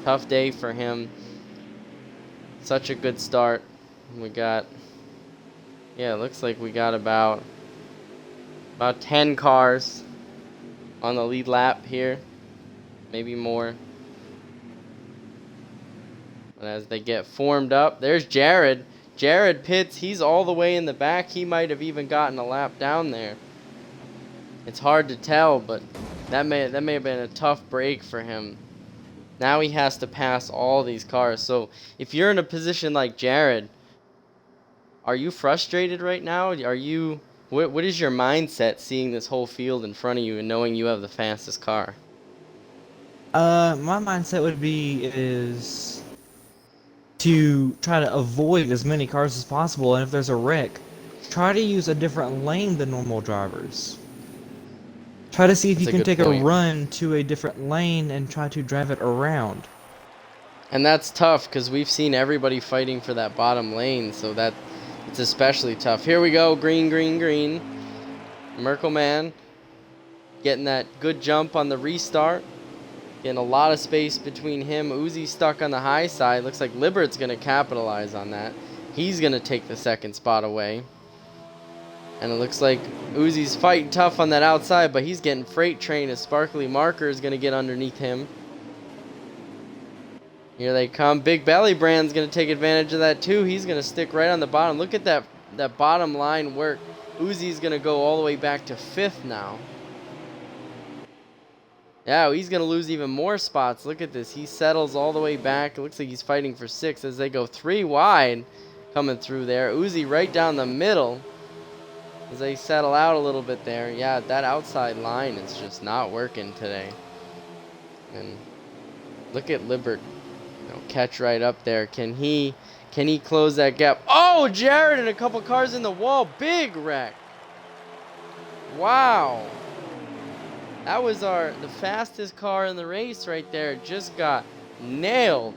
Tough day for him. Such a good start. We got, yeah, it looks like we got about 10 cars on the lead lap here. Maybe more. And as they get formed up, there's Jared. Jared pits. He's all the way in the back. He might have even gotten a lap down there. It's hard to tell, but that may have been a tough break for him. Now he has to pass all these cars. So if you're in a position like Jared, are you frustrated right now? What is your mindset seeing this whole field in front of you and knowing you have the fastest car? My mindset would be is to try to avoid as many cars as possible, and if there's a wreck, try to use a different lane than normal drivers. Try to see if That's you a can good take point. a run to a different lane and try to drive it around. And that's tough because we've seen everybody fighting for that bottom lane, so that it's especially tough. Here we go, green, green, green. Merkelman getting that good jump on the restart. Getting a lot of space between him. Uzi stuck on the high side. Looks like Libert's going to capitalize on that. He's going to take the second spot away. And it looks like Uzi's fighting tough on that outside, but he's getting freight train as Sparkly Marker is going to get underneath him. Here they come. Big Belly Brand's going to take advantage of that too. He's going to stick right on the bottom. Look at that bottom line work. Uzi's going to go all the way back to 5th now. Yeah, he's going to lose even more spots. Look at this. He settles all the way back. It looks like he's fighting for 6 as they go 3 wide coming through there. Uzi right down the middle as they settle out a little bit there. Yeah, that outside line is just not working today. And look at Libert. Catch right up there. Can he close that gap? Oh, Jared and a couple cars in the wall. Big wreck. Wow. That was the fastest car in the race right there. Just got nailed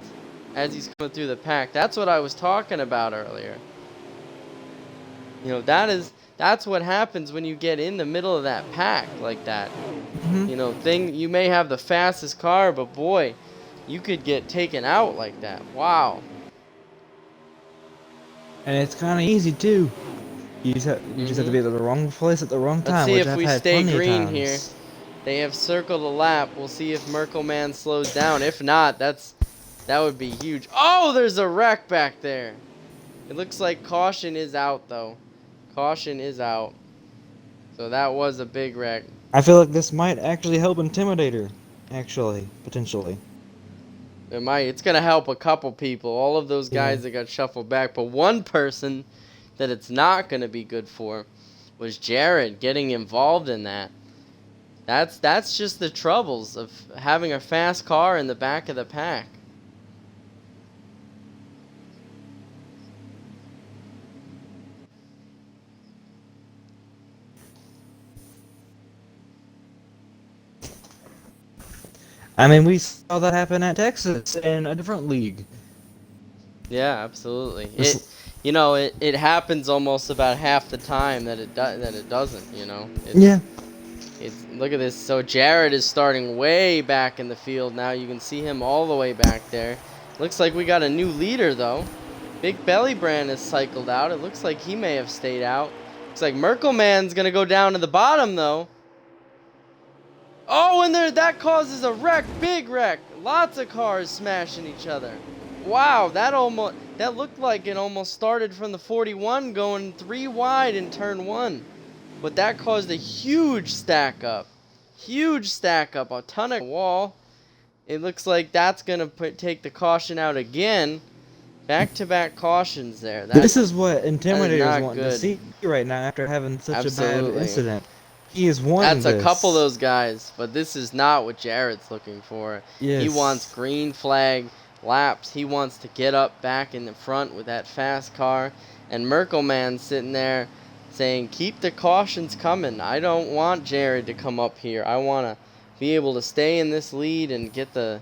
as he's coming through the pack. That's what I was talking about earlier. That's what happens when you get in the middle of that pack like that. You may have the fastest car, but boy, you could get taken out like that. Wow. And it's kind of easy too. You just have to be at the wrong place at the wrong time. Let's see which if I've we had stay plenty of green times. here. They have circled a lap. We'll see if Merkelman slows down. If not, that would be huge. Oh, there's a wreck back there. It looks like caution is out, though. Caution is out. So that was a big wreck. I feel like this might actually help Intimidator. Actually, potentially. It might. It's going to help a couple people. All of those guys that got shuffled back. But one person that it's not going to be good for was Jared getting involved in that. That's just the troubles of having a fast car in the back of the pack. I mean, we saw that happen at Texas in a different league. Yeah, absolutely. It happens almost about half the time that it doesn't. Look at this. So Jared is starting way back in the field now. You can see him all the way back there. Looks like we got a new leader though. Big Belly Brand has cycled out. It looks like he may have stayed out. Looks like Merkelman's gonna go down to the bottom though. Oh, and that causes a wreck, big wreck. Lots of cars smashing each other. Wow, that looked like it almost started from the 41 going 3 wide in turn 1. But that caused a huge stack up. A ton of wall. It looks like that's going to take the caution out again. Back-to-back cautions there. This is what Intimidator's wanting good. to see right now after having such Absolutely. a bad incident. He is wanting That's a couple of those guys, but this is not what Jared's looking for. Yes. He wants green flag laps. He wants to get up back in the front with that fast car. And Merkelman's sitting there saying, keep the cautions coming. I don't want Jared to come up here. I want to be able to stay in this lead and get the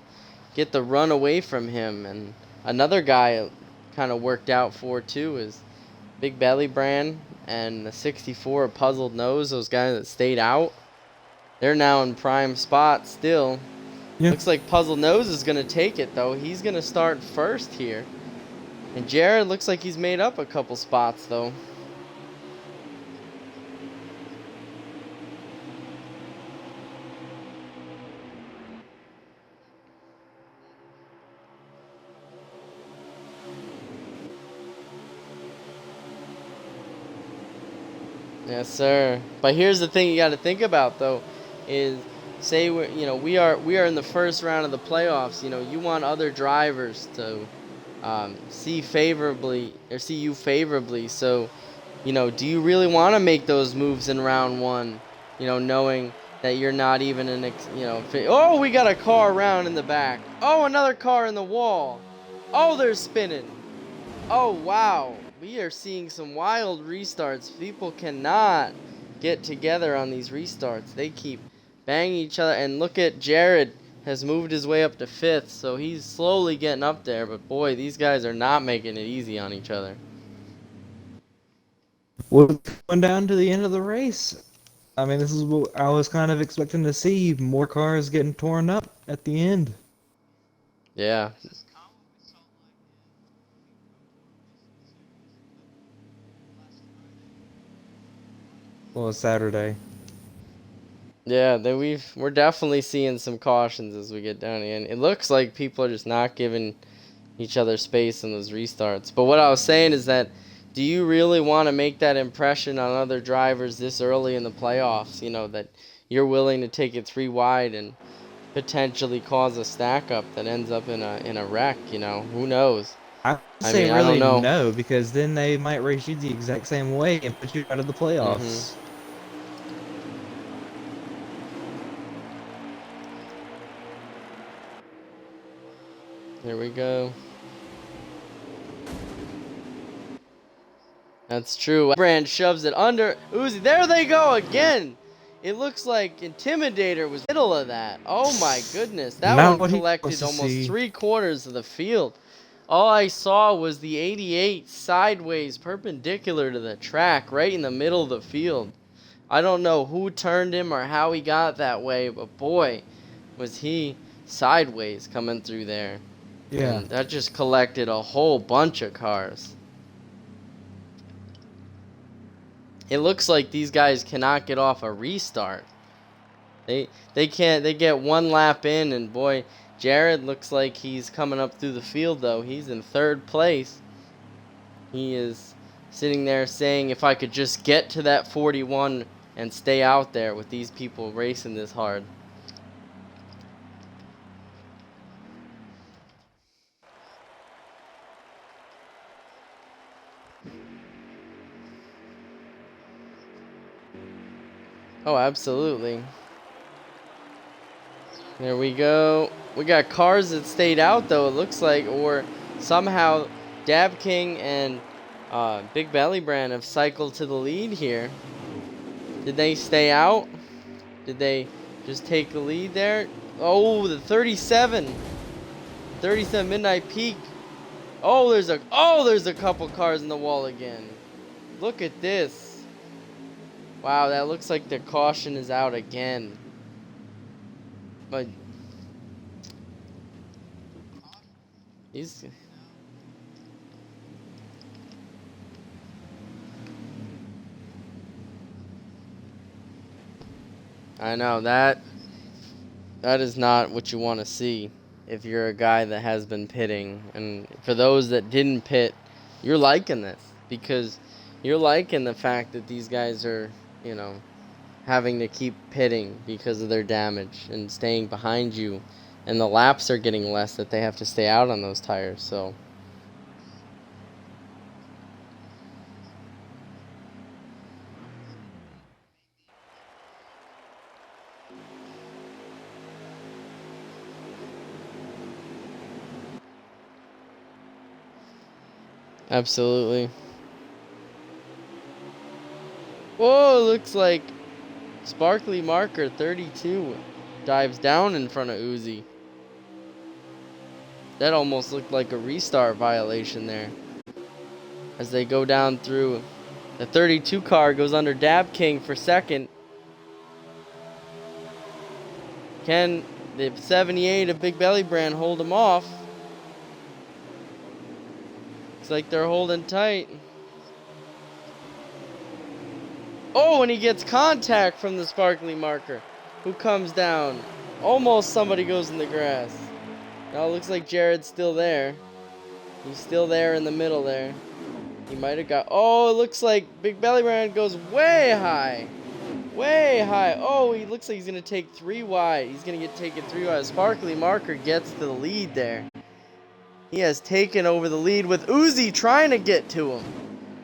run away from him. And another guy kind of worked out for too is Big Belly Brand and the 64 Puzzled Nose. Those guys that stayed out, they're now in prime spot still. Yeah. Looks like Puzzled Nose is going to take it though. He's going to start first here. And Jared looks like he's made up a couple spots though. Yes, sir. But here's the thing you got to think about though, is say we are in the first round of the playoffs. You want other drivers to see you favorably. So, do you really want to make those moves in round one? Knowing that you're not even oh, we got a car around in the back. Oh, another car in the wall. Oh, they're spinning. Oh, wow. We are seeing some wild restarts. People cannot get together on these restarts. They keep banging each other. And look at Jared has moved his way up to 5th, so he's slowly getting up there. But boy, these guys are not making it easy on each other. We're going down to the end of the race. I mean, this is what I was kind of expecting to see. More cars getting torn up at the end. Yeah. Well, it's Saturday. Yeah, we're definitely seeing some cautions as we get down the end. It looks like people are just not giving each other space in those restarts. But what I was saying is that, do you really want to make that impression on other drivers this early in the playoffs? That you're willing to take it 3 wide and potentially cause a stack up that ends up in a wreck. Who knows? I I say mean, I don't really know. no, because then they might race you the exact same way and put you out of the playoffs. There we go. That's true. Brand shoves it under Uzi. There they go again. It looks like Intimidator was middle of that. Oh my goodness. That Not one what he wants collected to almost see. 3/4 of the field. All I saw was the 88 sideways perpendicular to the track right in the middle of the field. I don't know who turned him or how he got that way, but boy, was he sideways coming through there. Yeah. And that just collected a whole bunch of cars. It looks like these guys cannot get off a restart. They can't. They get one lap in, and boy, Jared looks like he's coming up through the field though. He's in 3rd place. He is sitting there saying, if I could just get to that 41 and stay out there with these people racing this hard. Oh, absolutely. There we go. We got cars that stayed out though, it looks like, or somehow Dab King and Big Belly Brand have cycled to the lead here. Did they stay out? Did they just take the lead there? Oh, the 37 Midnight Peak. Oh, there's a couple cars in the wall again. Look at this. Wow, that looks like the caution is out again. But he's I know that is not what you want to see if you're a guy that has been pitting. And for those that didn't pit, you're liking this because you're liking the fact that these guys are, having to keep pitting because of their damage and staying behind you, and the laps are getting less that they have to stay out on those tires. So absolutely. Whoa, looks like Sparkly Marker 32 dives down in front of Uzi. That almost looked like a restart violation there. As they go down through, the 32 car goes under Dab King for 2nd. Can the 78 of Big Belly Brand hold him off? Looks like they're holding tight. Oh, and he gets contact from the Sparkly Marker, who comes down. Almost somebody goes in the grass. Now it looks like Jared's still there. He's still there in the middle there. He might have got... Oh, it looks like Big Belly Brand goes way high. Way high. Oh, he looks like he's going to take 3 wide. He's going to get taken 3 wide. Sparkly Marker gets to the lead there. He has taken over the lead with Uzi trying to get to him.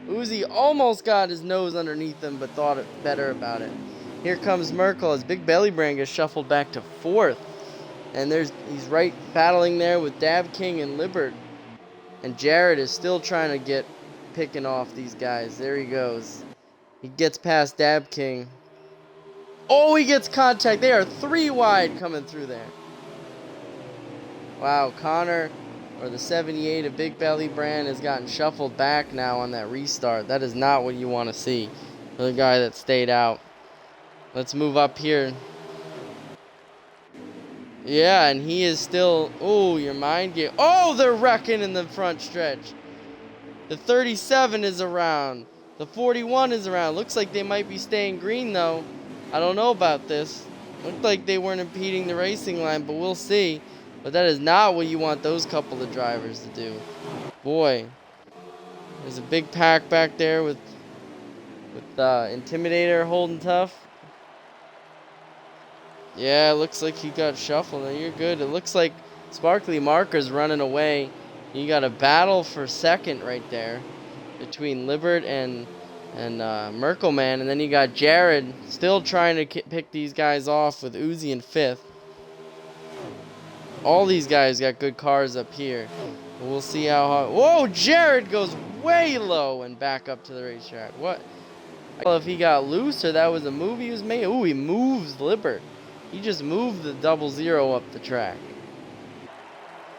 Uzi almost got his nose underneath him, but thought better about it. Here comes Merkel as Big Belly Brand gets shuffled back to 4th. And he's right battling there with Dab King and Libert. And Jared is still trying to picking off these guys. There he goes. He gets past Dab King. Oh, he gets contact. They are 3 wide coming through there. Wow, Connor, or the 78 of Big Belly Brand, has gotten shuffled back now on that restart. That is not what you want to see for the guy that stayed out. Let's move up here. Yeah, and he is still... Oh, your mind game. Oh, they're wrecking in the front stretch. The 37 is around. The 41 is around. Looks like they might be staying green, though. I don't know about this. Looked like they weren't impeding the racing line, but we'll see. But that is not what you want those couple of drivers to do. Boy. There's a big pack back there with Intimidator holding tough. Yeah, it looks like he got shuffled. Now you're good. It looks like Sparkly Marker's running away. You got a battle for second right there between Libert and Merkelman, and then you got Jared still trying to pick these guys off with Uzi in 5th. All these guys got good cars up here. We'll see how hard. Whoa, Jared goes way low and back up to the racetrack. What? I don't know if he got loose or that was a move he was making. Ooh, he moves Libert. He just moved the 00 up the track.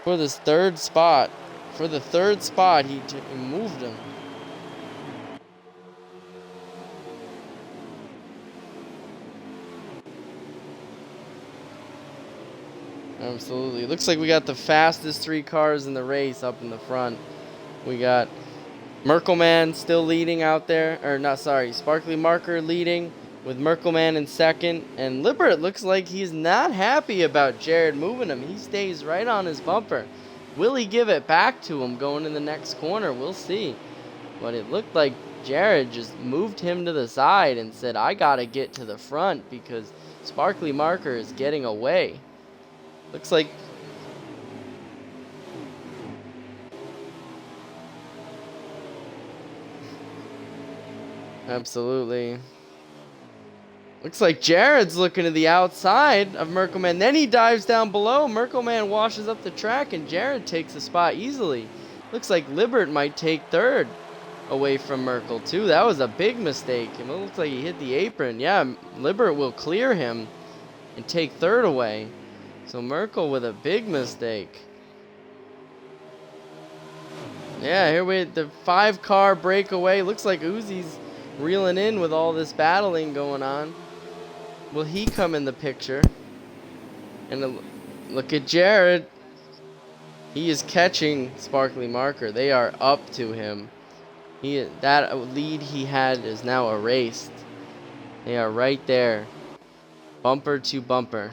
For this 3rd spot. For the 3rd spot, he moved him. Absolutely. Looks like we got the fastest 3 cars in the race up in the front. We got Merkelman still leading out there. Or not, sorry. Sparkly Marker leading with Merkelman in 2nd. And Libert looks like he's not happy about Jared moving him. He stays right on his bumper. Will he give it back to him going in the next corner? We'll see. But it looked like Jared just moved him to the side and said, I got to get to the front because Sparkly Marker is getting away. Looks like... Absolutely. Looks like Jared's looking to the outside of Merkelman. Then he dives down below. Merkelman washes up the track and Jared takes a spot easily. Looks like Libert might take 3rd away from Merkel too. That was a big mistake. It looks like he hit the apron. Yeah, Libert will clear him and take 3rd away. So Merkel with a big mistake. Yeah, here we the 5-car breakaway. Looks like Uzi's reeling in with all this battling going on. Will he come in the picture? And look at Jared. He is catching Sparkly Marker. They are up to him. That lead he had is now erased. They are right there. Bumper to bumper.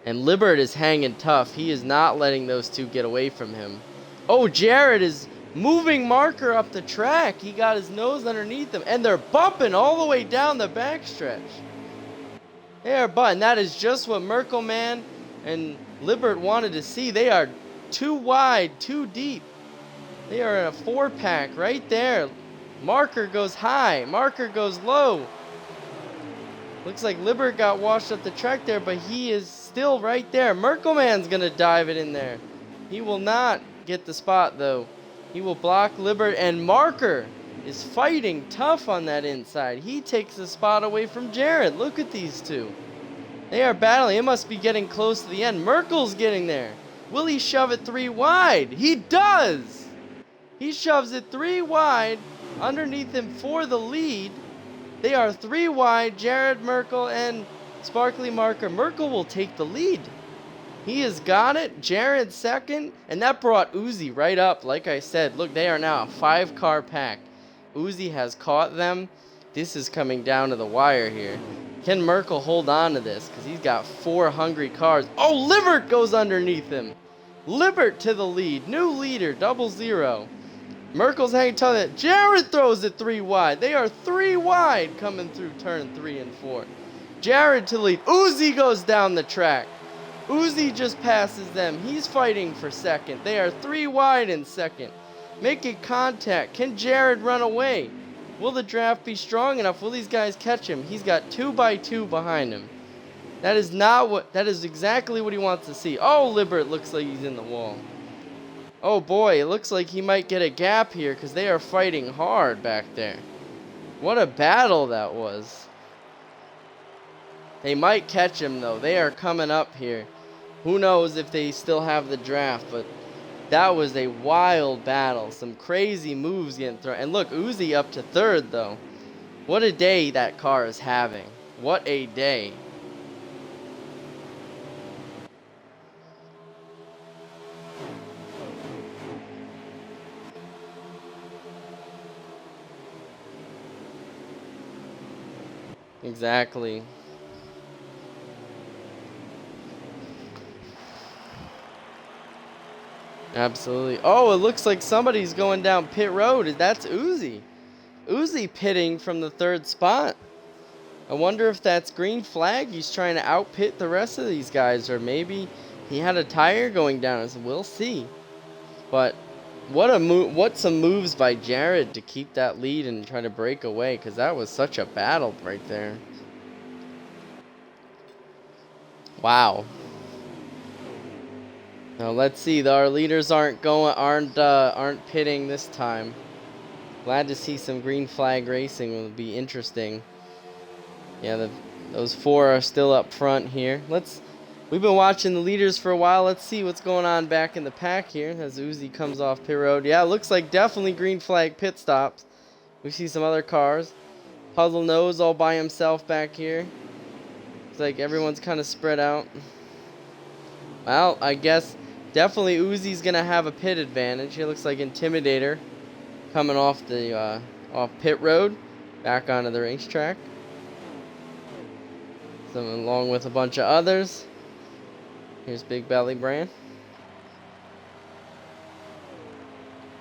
And Libert is hanging tough. He is not letting those 2 get away from him. Oh, Jared is moving Marker up the track. He got his nose underneath him. And they're bumping all the way down the backstretch. They are bumping. That is just what Merkelman and Libert wanted to see. They are 2 wide, 2 deep. They are in a 4-pack right there. Marker goes high. Marker goes low. Looks like Libert got washed up the track there, but he is still right there. Merkelman's going to dive it in there. He will not get the spot, though. He will block Libert, and Marker is fighting tough on that inside. He takes the spot away from Jared. Look at these 2. They are battling. It must be getting close to the end. Merkel's getting there. Will he shove it 3 wide? He does! He shoves it 3 wide underneath him for the lead. They are 3 wide, Jared, Merkel, and Sparkly Marker. Merkel will take the lead. He has got it. Jared 2nd, and that brought Uzi right up. Like I said, look, they are now a 5-car pack. Uzi has caught them. This is coming down to the wire here. Can Merkel hold on to this? Because he's got 4 hungry cars. Oh, Libert goes underneath him. Libert to the lead. New leader, 00. Merkel's hanging tight. That Jared throws it 3 wide. They are 3 wide coming through turn 3 and 4. Jared to lead. Uzi goes down the track. Uzi just passes them. He's fighting for second. They are 3 wide in second. Making contact. Can Jared run away? Will the draft be strong enough? Will these guys catch him? He's got 2 by 2 behind him. That is exactly what he wants to see. Oh, Libert looks like he's in the wall. Oh boy, it looks like he might get a gap here because they are fighting hard back there. What a battle that was. They might catch him though. They are coming up here. Who knows if they still have the draft, but that was a wild battle. Some crazy moves getting thrown. And look, Uzi up to 3rd though. What a day that car is having. What a day. Exactly. Absolutely. Oh, it looks like somebody's going down pit road. That's Uzi. Uzi pitting from the 3rd spot. I wonder if that's green flag. He's trying to outpit the rest of these guys, or maybe he had a tire going down. So we'll see. But what some moves by Jared to keep that lead and try to break away, because that was such a battle right there. Wow. Now let's see. Our leaders aren't pitting this time. Glad to see some green flag racing. It will be interesting. Yeah, those 4 are still up front here. We've been watching the leaders for a while. Let's see what's going on back in the pack here as Uzi comes off pit road. Yeah, it looks like definitely green flag pit stops. We see some other cars. Puzzle Nose all by himself back here. It's like everyone's kind of spread out. Well, I guess definitely Uzi's going to have a pit advantage. It looks like Intimidator coming off the off pit road back onto the racetrack. So along with a bunch of others. Here's Big Belly Brand.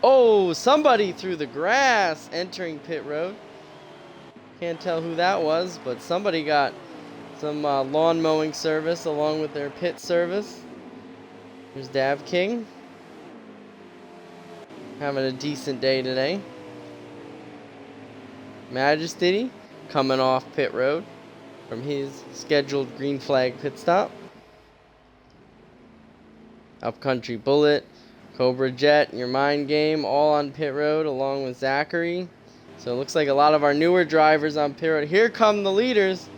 Oh, somebody through the grass entering pit road. Can't tell who that was, but somebody got some lawn mowing service along with their pit service. Here's Dav King. Having a decent day today. Majesty coming off pit road from his scheduled green flag pit stop. Upcountry Bullet, Cobra Jet, Your Mind Game, all on pit road along with Zachary. So it looks like a lot of our newer drivers on pit road. Here come the leaders.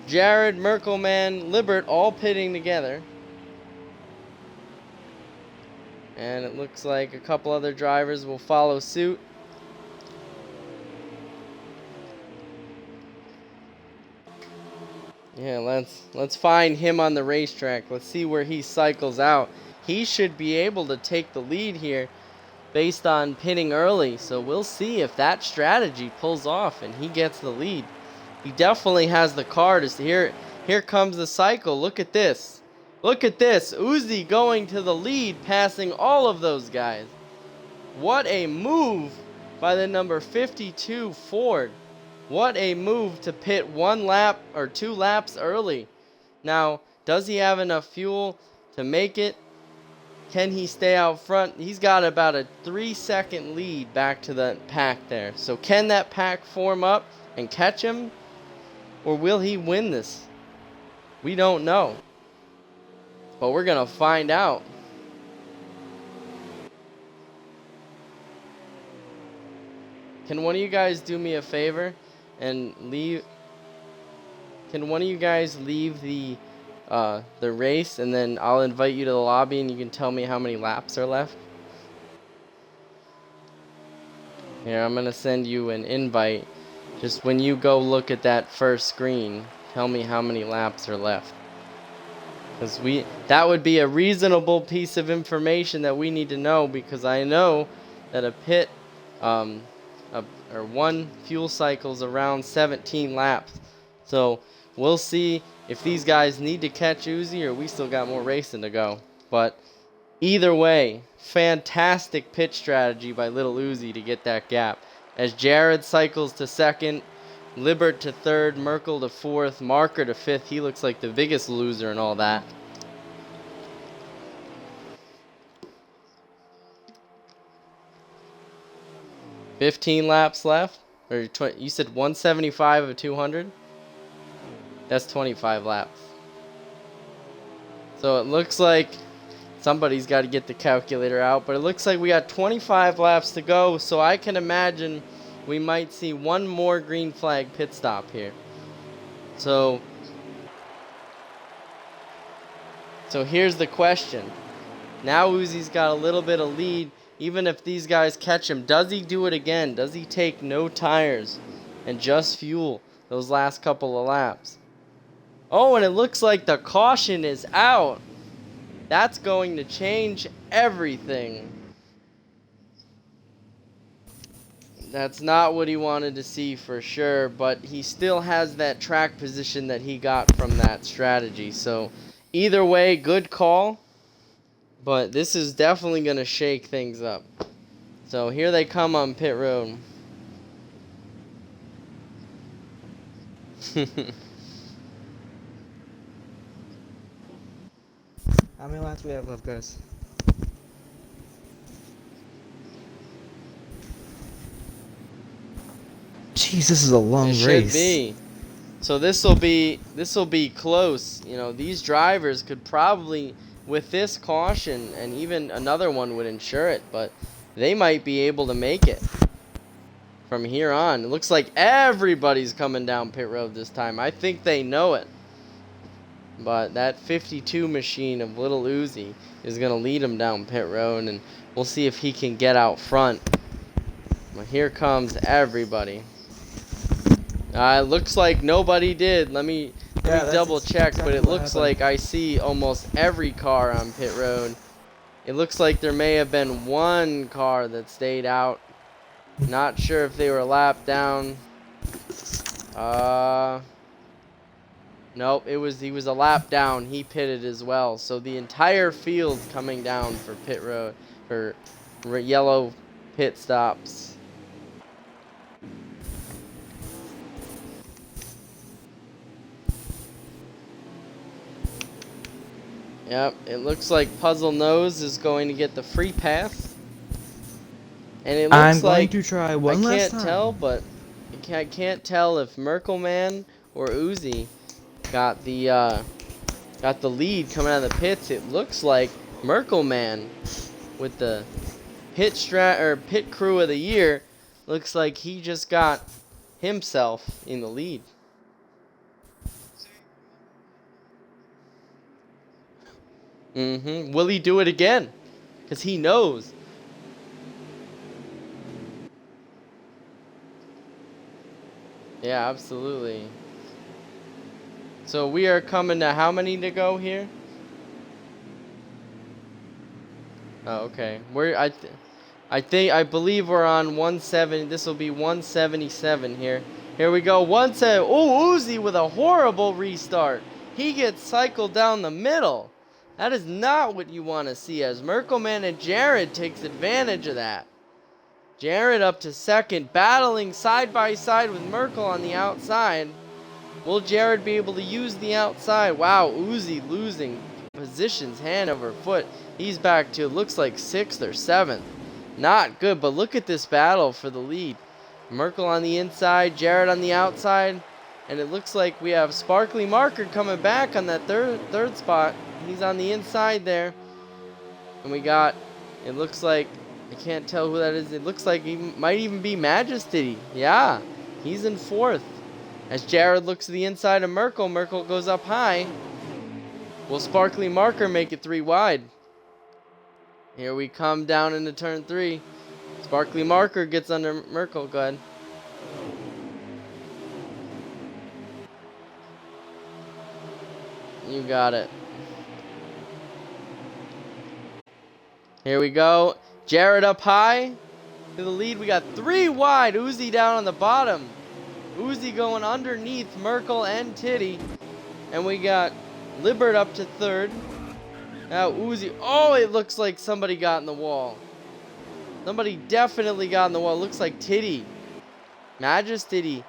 Jared, Merkelman, Libert all pitting together. And it looks like a couple other drivers will follow suit. Yeah, let's find him on the racetrack. Let's see where he cycles out. He should be able to take the lead here based on pitting early. So we'll see if that strategy pulls off and he gets the lead. He definitely has the car to see. Here comes the cycle. Look at this. Look at this. Uzi going to the lead, passing all of those guys. What a move by the number 52 Ford. What a move to pit 1 lap or 2 laps early. Now, does he have enough fuel to make it? Can he stay out front? He's got about a 3-second lead back to the pack there. So can that pack form up and catch him? Or will he win this? We don't know. But we're going to find out. Can one of you guys do me a favor and leave? Can one of you guys leave the race, and then I'll invite you to the lobby and you can tell me how many laps are left? Here, I'm going to send you an invite. Just when you go look at that first screen, tell me how many laps are left. Because that would be a reasonable piece of information that we need to know, because I know that a pit or 1 fuel cycle is around 17 laps. So we'll see if these guys need to catch Uzi or we still got more racing to go. But Either way, fantastic pit strategy by Little Uzi to get that gap. As Jared cycles to second, Libert to third, Merkel to fourth, Marker to fifth. He looks like the biggest loser in all that. $15 laps left. Or you said 175 of 200? That's 25 laps. So it looks like somebody's got to get the calculator out, but it looks like we got 25 laps to go, so I can imagine we might see one more green flag pit stop here. So here's the question. Now Uzi's got a little bit of lead. Even if these guys catch him, does he do it again? Does he take no tires and just fuel those last couple of laps? Oh, and it looks like the caution is out. That's going to change everything. That's not what he wanted to see for sure, but he still has that track position that he got from that strategy. So either way, good call. But this is definitely going to shake things up. So here they come on pit road. How many laps we have left, guys? Jeez, this is a long It race. should be. So this will be close. You know, these drivers could probably, with this caution, and even another one would ensure it, but they might be able to make it from here on. It looks like everybody's coming down pit road this time. I think they know it. But that 52 machine of Little Uzi is going to lead him down pit road, and we'll see if he can get out front. Well, here comes everybody. It looks like nobody did. Let me double check, but it looks like I see almost every car on pit road. It looks like there may have been one car that stayed out. Not sure if they were lapped down. Nope, he was a lap down. He pitted as well. So the entire field coming down for pit road, for yellow pit stops. Yep, it looks like Puzzle Nose is going to get the free pass. And it looks I'm going like to try one last time. I can't tell, but I can't tell if Merkelman or Uzi got the lead coming out of the pits. It looks like Merkelman with the pit crew of the year. Looks like he just got himself in the lead. Will he do it again? Because he knows. Yeah, absolutely. So we are coming to how many to go here? Oh, okay. I believe we're on 170. This will be 177 here. Here we go. 170. Oh, Uzi with a horrible restart. He gets cycled down the middle. That is not what you want to see, as Merkelman and Jared takes advantage of that. Jared up to second, battling side by side with Merkel on the outside. Will Jared be able to use the outside? Wow, Uzi losing positions hand over foot. He's back to, looks like 6th or 7th. Not good, but look at this battle for the lead. Merkel on the inside, Jared on the outside. And it looks like we have Sparkly Marker coming back on that third spot. He's on the inside there. And we got, it looks like, I can't tell who that is. It looks like he might even be Majesty. Yeah, he's in 4th. As Jared looks to the inside of Merkel, Merkel goes up high. Will Sparkly Marker make it 3 wide? Here we come down into turn 3. Sparkly Marker gets under Merkel. Go ahead. You got it. Here we go. Jared up high to the lead. We got 3 wide. Uzi down on the bottom. Uzi going underneath Merkel and Titty. And we got Libert up to 3rd. Now Uzi. Oh, it looks like somebody got in the wall. Somebody definitely got in the wall. It looks like Titty. Majesty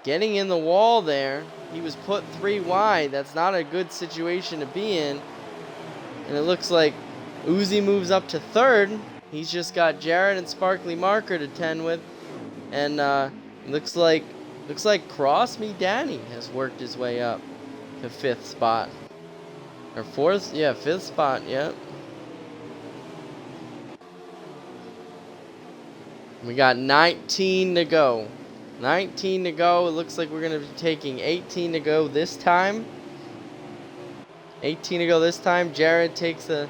getting in the wall there. He was put 3 wide. That's not a good situation to be in. And it looks like Uzi moves up to 3rd. He's just got Jared and Sparkly Marker to 10 with. And looks like Cross Me Danny has worked his way up to 5th spot. Or 4th? Yeah, 5th spot, yep. We got 19 to go. 19 to go. It looks like we're going to be taking 18 to go this time. 18 to go this time. Jared takes the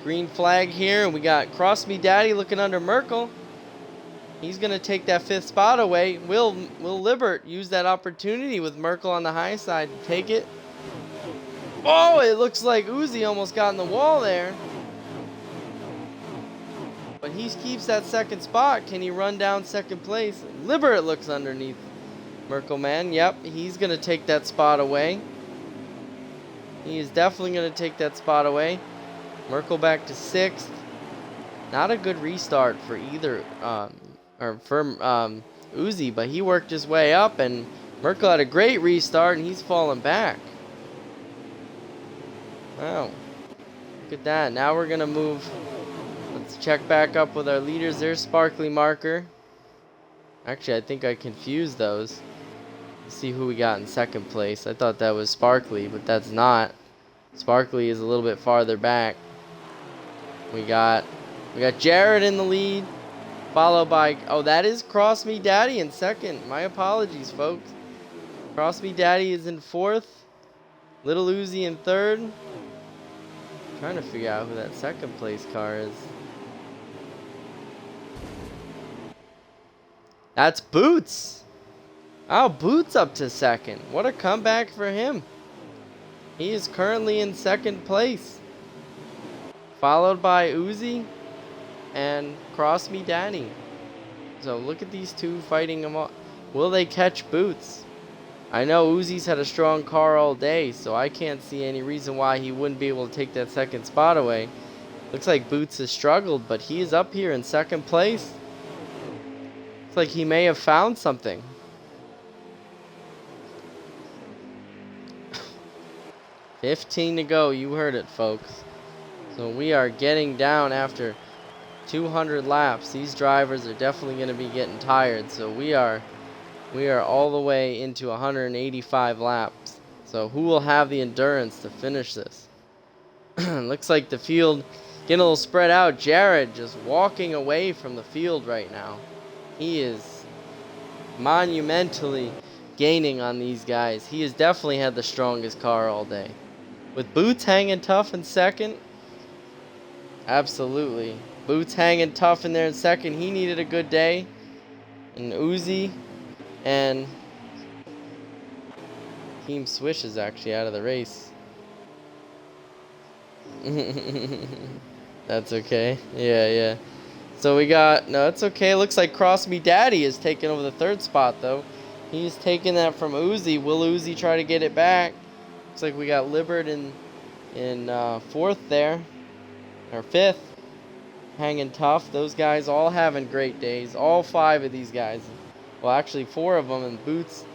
green flag here. And we got Cross Me Daddy looking under Merkel. He's going to take that 5th spot away. Will Libert use that opportunity with Merkel on the high side to take it? Oh, it looks like Uzi almost got in the wall there. But he keeps that 2nd spot. Can he run down 2nd place? Libert looks underneath Merkel, man. Yep, he's going to take that spot away. He is definitely going to take that spot away. Merkel back to 6th. Not a good restart for either, Uzi, but he worked his way up, and Merkel had a great restart, and he's falling back. Wow. Look at that. Now we're going to move. Let's check back up with our leaders. There's Sparkly Marker. Actually, I think I confused those. Let's see who we got in 2nd place. I thought that was Sparkly, but that's not. Sparkly is a little bit farther back. We got Jared in the lead, followed by, oh, that is Cross Me Daddy in 2nd. My apologies, folks. Cross Me Daddy is in 4th. Little Uzi in 3rd. Trying to figure out who that 2nd place car is. That's Boots. Oh, Boots up to 2nd. What a comeback for him. He is currently in 2nd place. Followed by Uzi and Cross Me Danny. So look at these two fighting them all. Will they catch Boots? I know Uzi's had a strong car all day, so I can't see any reason why he wouldn't be able to take that 2nd spot away. Looks like Boots has struggled, but he is up here in 2nd place. Looks like he may have found something. $15 to go. You heard it, folks. So we are getting down after 200 laps. These drivers are definitely going to be getting tired. So we are all the way into 185 laps. So who will have the endurance to finish this? Looks like the field getting a little spread out. Jared just walking away from the field right now. He is monumentally gaining on these guys. He has definitely had the strongest car all day. With Boots hanging tough in 2nd. Absolutely. Boots hanging tough in there in 2nd. He needed a good day. And Uzi and Team Swish is actually out of the race. That's okay. Yeah. So we got, no, it's okay. Looks like Cross Me Daddy is taking over the 3rd spot, though. He's taking that from Uzi. Will Uzi try to get it back? Looks like we got Libert in 4th there. Or 5th. Hanging tough. Those guys all having great days. All 5 of these guys. Well, actually 4 of them. And Boots,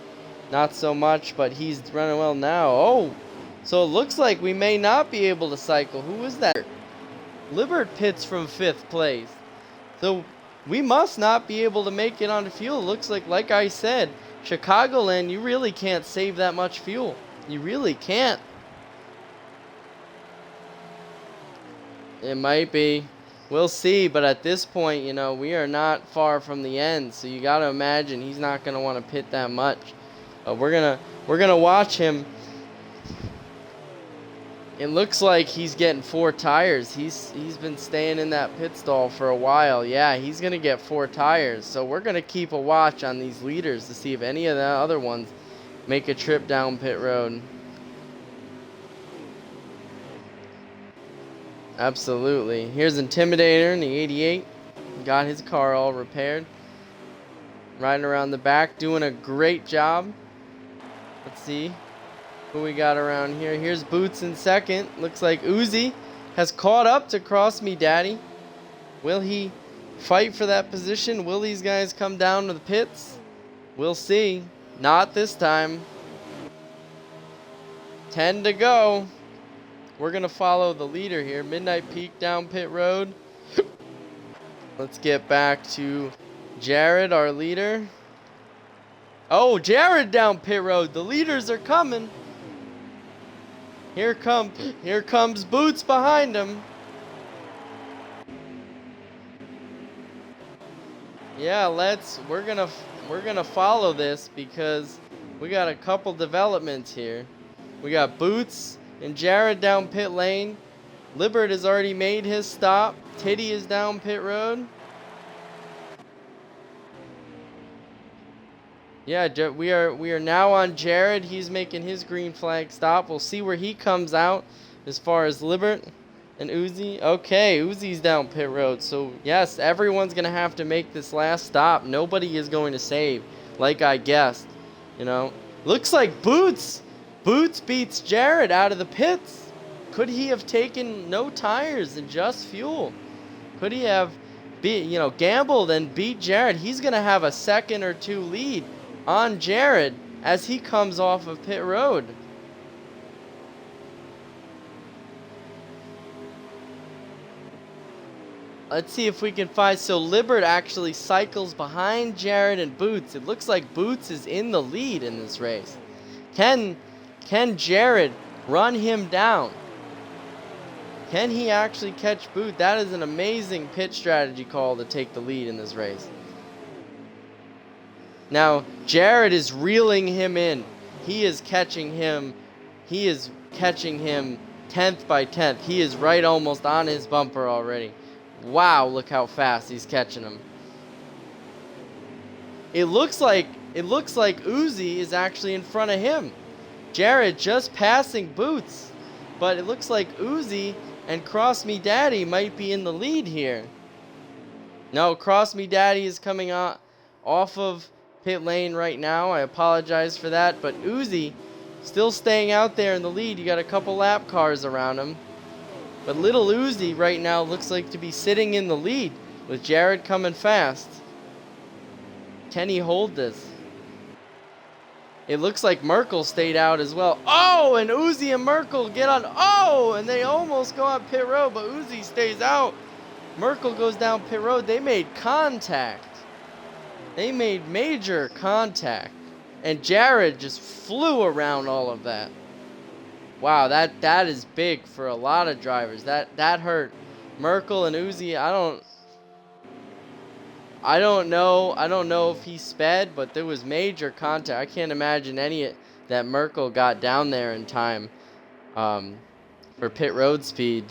not so much, but he's running well now. Oh, so it looks like we may not be able to cycle. Who was that? Libert pits from 5th place. So we must not be able to make it onto fuel. It looks like I said, Chicagoland, you really can't save that much fuel. You really can't. It might be. We'll see, but at this point, you know, we are not far from the end. So you got to imagine he's not going to want to pit that much. We're gonna watch him. It looks like he's getting 4 tires. He's been staying in that pit stall for a while. Yeah, he's gonna get 4 tires. So we're gonna keep a watch on these leaders to see if any of the other ones make a trip down pit road. Absolutely. Here's Intimidator in the 88. Got his car all repaired. Riding around the back, doing a great job. Let's see. Who we got around here? Here's Boots in second. Looks like Uzi has caught up to Cross Me Daddy. Will he fight for that position? Will these guys come down to the pits? We'll see. Not this time. 10 to go. We're going to follow the leader here. Midnight Peak down pit road. Let's get back to Jared, our leader. Oh, Jared down pit road. The leaders are coming. Here comes Boots behind him. Yeah, we're gonna follow this because we got a couple developments here. We got Boots and Jared down pit lane. Libert has already made his stop. Titty is down pit road. Yeah, we are now on Jared. He's making his green flag stop. We'll see where he comes out as far as Libert and Uzi. Okay, Uzi's down pit road. So, yes, everyone's going to have to make this last stop. Nobody is going to save, like I guessed. You know, looks like Boots beats Jared out of the pits. Could he have taken no tires and just fuel? Could he have gambled and beat Jared? He's going to have a second or two lead on Jared as he comes off of pit road. Let's see if we can find. So Libert actually cycles behind Jared and Boots. It looks like Boots is in the lead in this race. Can Jared run him down? Can he actually catch Boots? That is an amazing pit strategy call to take the lead in this race. Now, Jared is reeling him in. He is catching him 10th by 10th. He is right almost on his bumper already. Wow, look how fast he's catching him. It looks like Uzi is actually in front of him. Jared just passing Boots. But it looks like Uzi and Cross Me Daddy might be in the lead here. No, Cross Me Daddy is coming off of pit lane right now. I apologize for that, but Uzi still staying out there in the lead. You got a couple lap cars around him, but little Uzi right now looks like to be sitting in the lead with Jared coming fast. Can he hold this? It looks like Merkel stayed out as well. Oh, and Uzi and Merkel get on. Oh, and they almost go on pit road, but Uzi stays out. Merkel goes down pit road. They made contact. They made major contact. And Jared just flew around all of that. Wow, that is big for a lot of drivers. That hurt. Merkel and Uzi, I don't know if he sped, but there was major contact. I can't imagine any that Merkel got down there in time for pit road speed.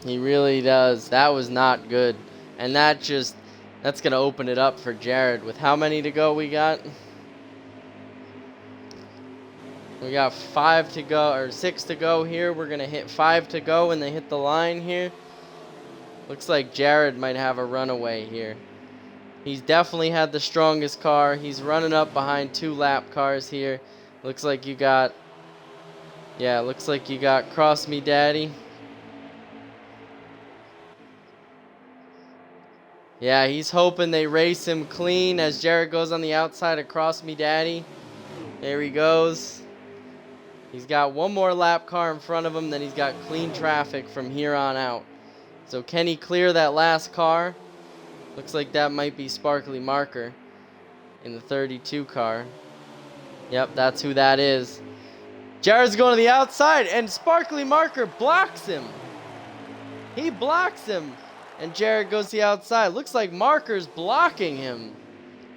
He really does. That was not good. And that's going to open it up for Jared. With how many to go we got? We got 5 to go, or 6 to go here. We're going to hit 5 to go when they hit the line here. Looks like Jared might have a runaway here. He's definitely had the strongest car. He's running up behind 2 lap cars here. Looks like you got Cross Me Daddy. Yeah, he's hoping they race him clean as Jared goes on the outside of Cross Me Daddy. There he goes. He's got one more lap car in front of him, then he's got clean traffic from here on out. So can he clear that last car? Looks like that might be Sparkly Marker in the 32 car. Yep, that's who that is. Jared's going to the outside, and Sparkly Marker blocks him. He blocks him. And Jared goes to the outside. Looks like Marker's blocking him.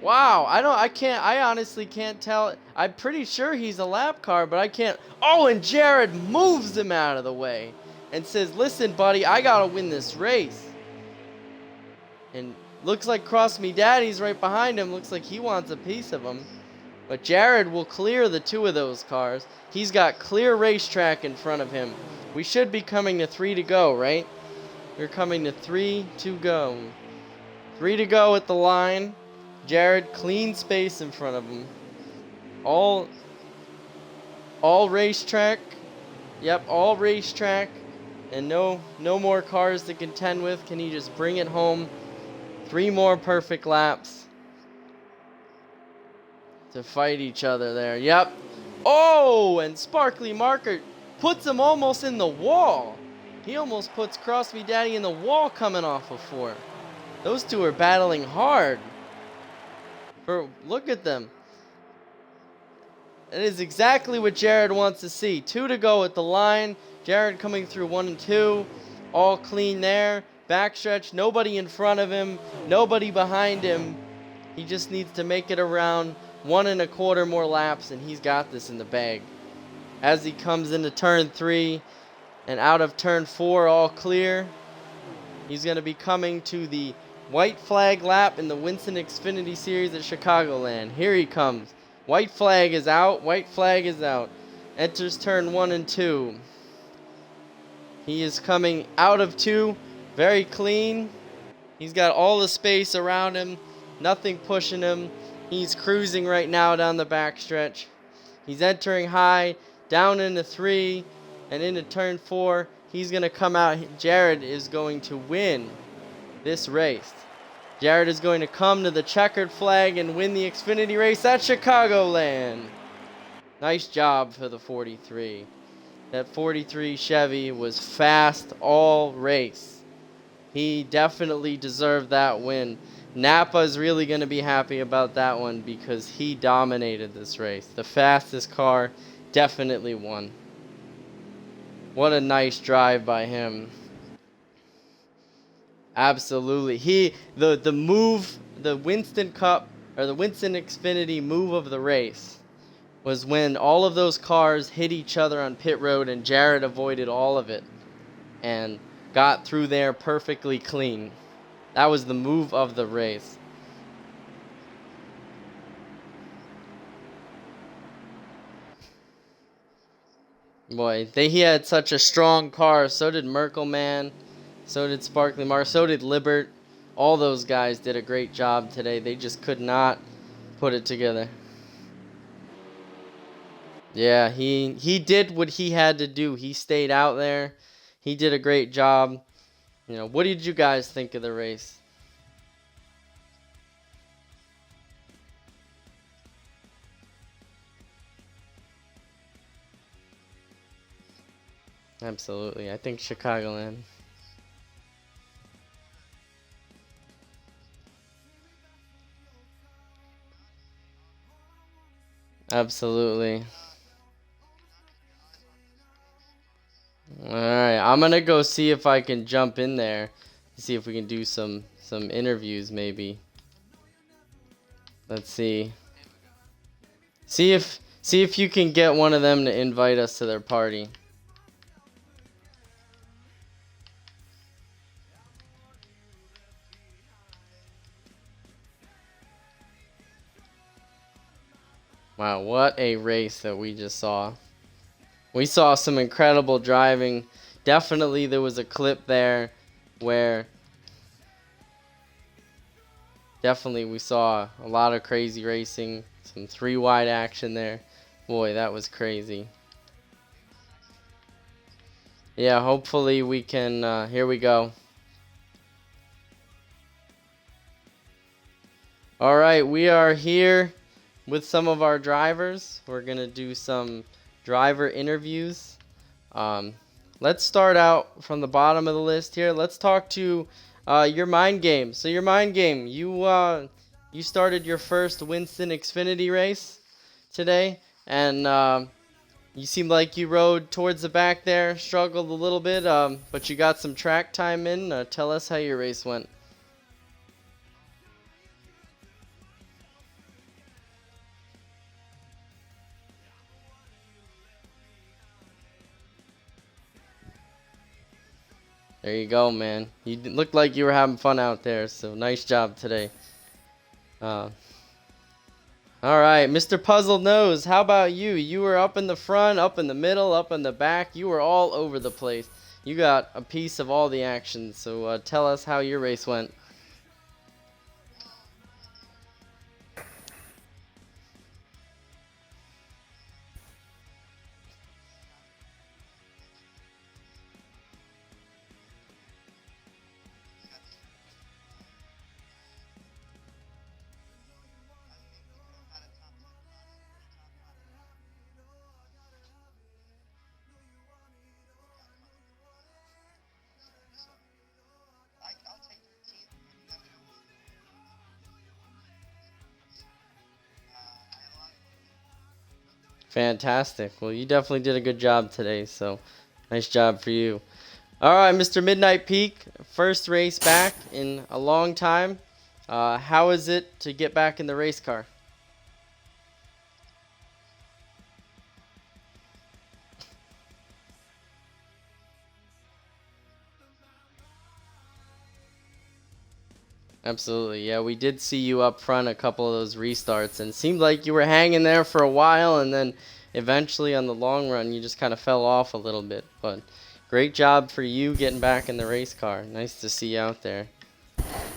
Wow, I honestly can't tell. I'm pretty sure he's a lap car, but I can't. Oh, and Jared moves him out of the way and says, listen, buddy, I gotta win this race. And looks like Cross Me Daddy's right behind him. Looks like he wants a piece of him. But Jared will clear the 2 of those cars. He's got clear racetrack in front of him. We should be coming to 3 to go, right? We're coming to 3 to go. 3 to go at the line. Jared, clean space in front of him. All racetrack. Yep, all racetrack. And no more cars to contend with. Can he just bring it home? 3 more perfect laps to fight each other there. Yep. Oh, and Sparkly Marker puts him almost in the wall. He almost puts Crosby Daddy in the wall coming off of 4. Those two are battling hard. Look at them. It is exactly what Jared wants to see. 2 to go at the line. Jared coming through 1 and 2. All clean there. Backstretch. Nobody in front of him. Nobody behind him. He just needs to make it around 1 1/4 more laps, and he's got this in the bag. As he comes into turn 3 and out of turn 4, all clear. He's going to be coming to the white flag lap in the Winston Xfinity Series at Chicagoland. Here he comes. White flag is out. White flag is out. Enters turn 1 and 2. He is coming out of 2. Very clean. He's got all the space around him. Nothing pushing him. He's cruising right now down the backstretch. He's entering high. Down into 3. And into turn 4. He's going to come out. Jared is going to win this race. Jared is going to come to the checkered flag and win the Xfinity race at Chicagoland. Nice job for the 43. That 43 Chevy was fast all race. He definitely deserved that win. Napa's really going to be happy about that one because he dominated this race. The fastest car definitely won. What a nice drive by him. Absolutely. The move, the Winston Cup, or the Winston Xfinity move of the race was when all of those cars hit each other on pit road and Jared avoided all of it and got through there perfectly clean. That was the move of the race. Boy, he had such a strong car. So did Merkelman. So did Sparkly Mar. So did Libert. All those guys did a great job today. They just could not put it together. Yeah, he did what he had to do. He stayed out there. He did a great job. You know, what did you guys think of the race? Absolutely. I think Chicagoland. Absolutely. Alright, I'm gonna go see if I can jump in there. See if we can do some interviews maybe. Let's see. See if you can get one of them to invite us to their party. Wow, what a race that we just saw. We saw some incredible driving. Definitely there was a clip there where definitely we saw a lot of crazy racing. Some 3 wide action there. Boy, that was crazy. Yeah, hopefully we can, here we go. Alright, we are here with some of our drivers. We're going to do some driver interviews. Let's start out from the bottom of the list here. Let's talk to your mind game. So your mind game, you started your first Winston Xfinity race today, and you seemed like you rode towards the back there, struggled a little bit, but you got some track time in. Tell us how your race went. There you go, man. You looked like you were having fun out there, so nice job today. All right, Mr. Puzzled Nose, how about you? You were up in the front, up in the middle, up in the back. You were all over the place. You got a piece of all the action, so tell us how your race went. Fantastic. Well, you definitely did a good job today, so nice job for you. All right, Mr. Midnight Peak, first race back in a long time. How is it to get back in the race car? Absolutely. Yeah, we did see you up front a couple of those restarts, and it seemed like you were hanging there for a while, and then eventually on the long run, you just kind of fell off a little bit. But great job for you getting back in the race car. Nice to see you out there.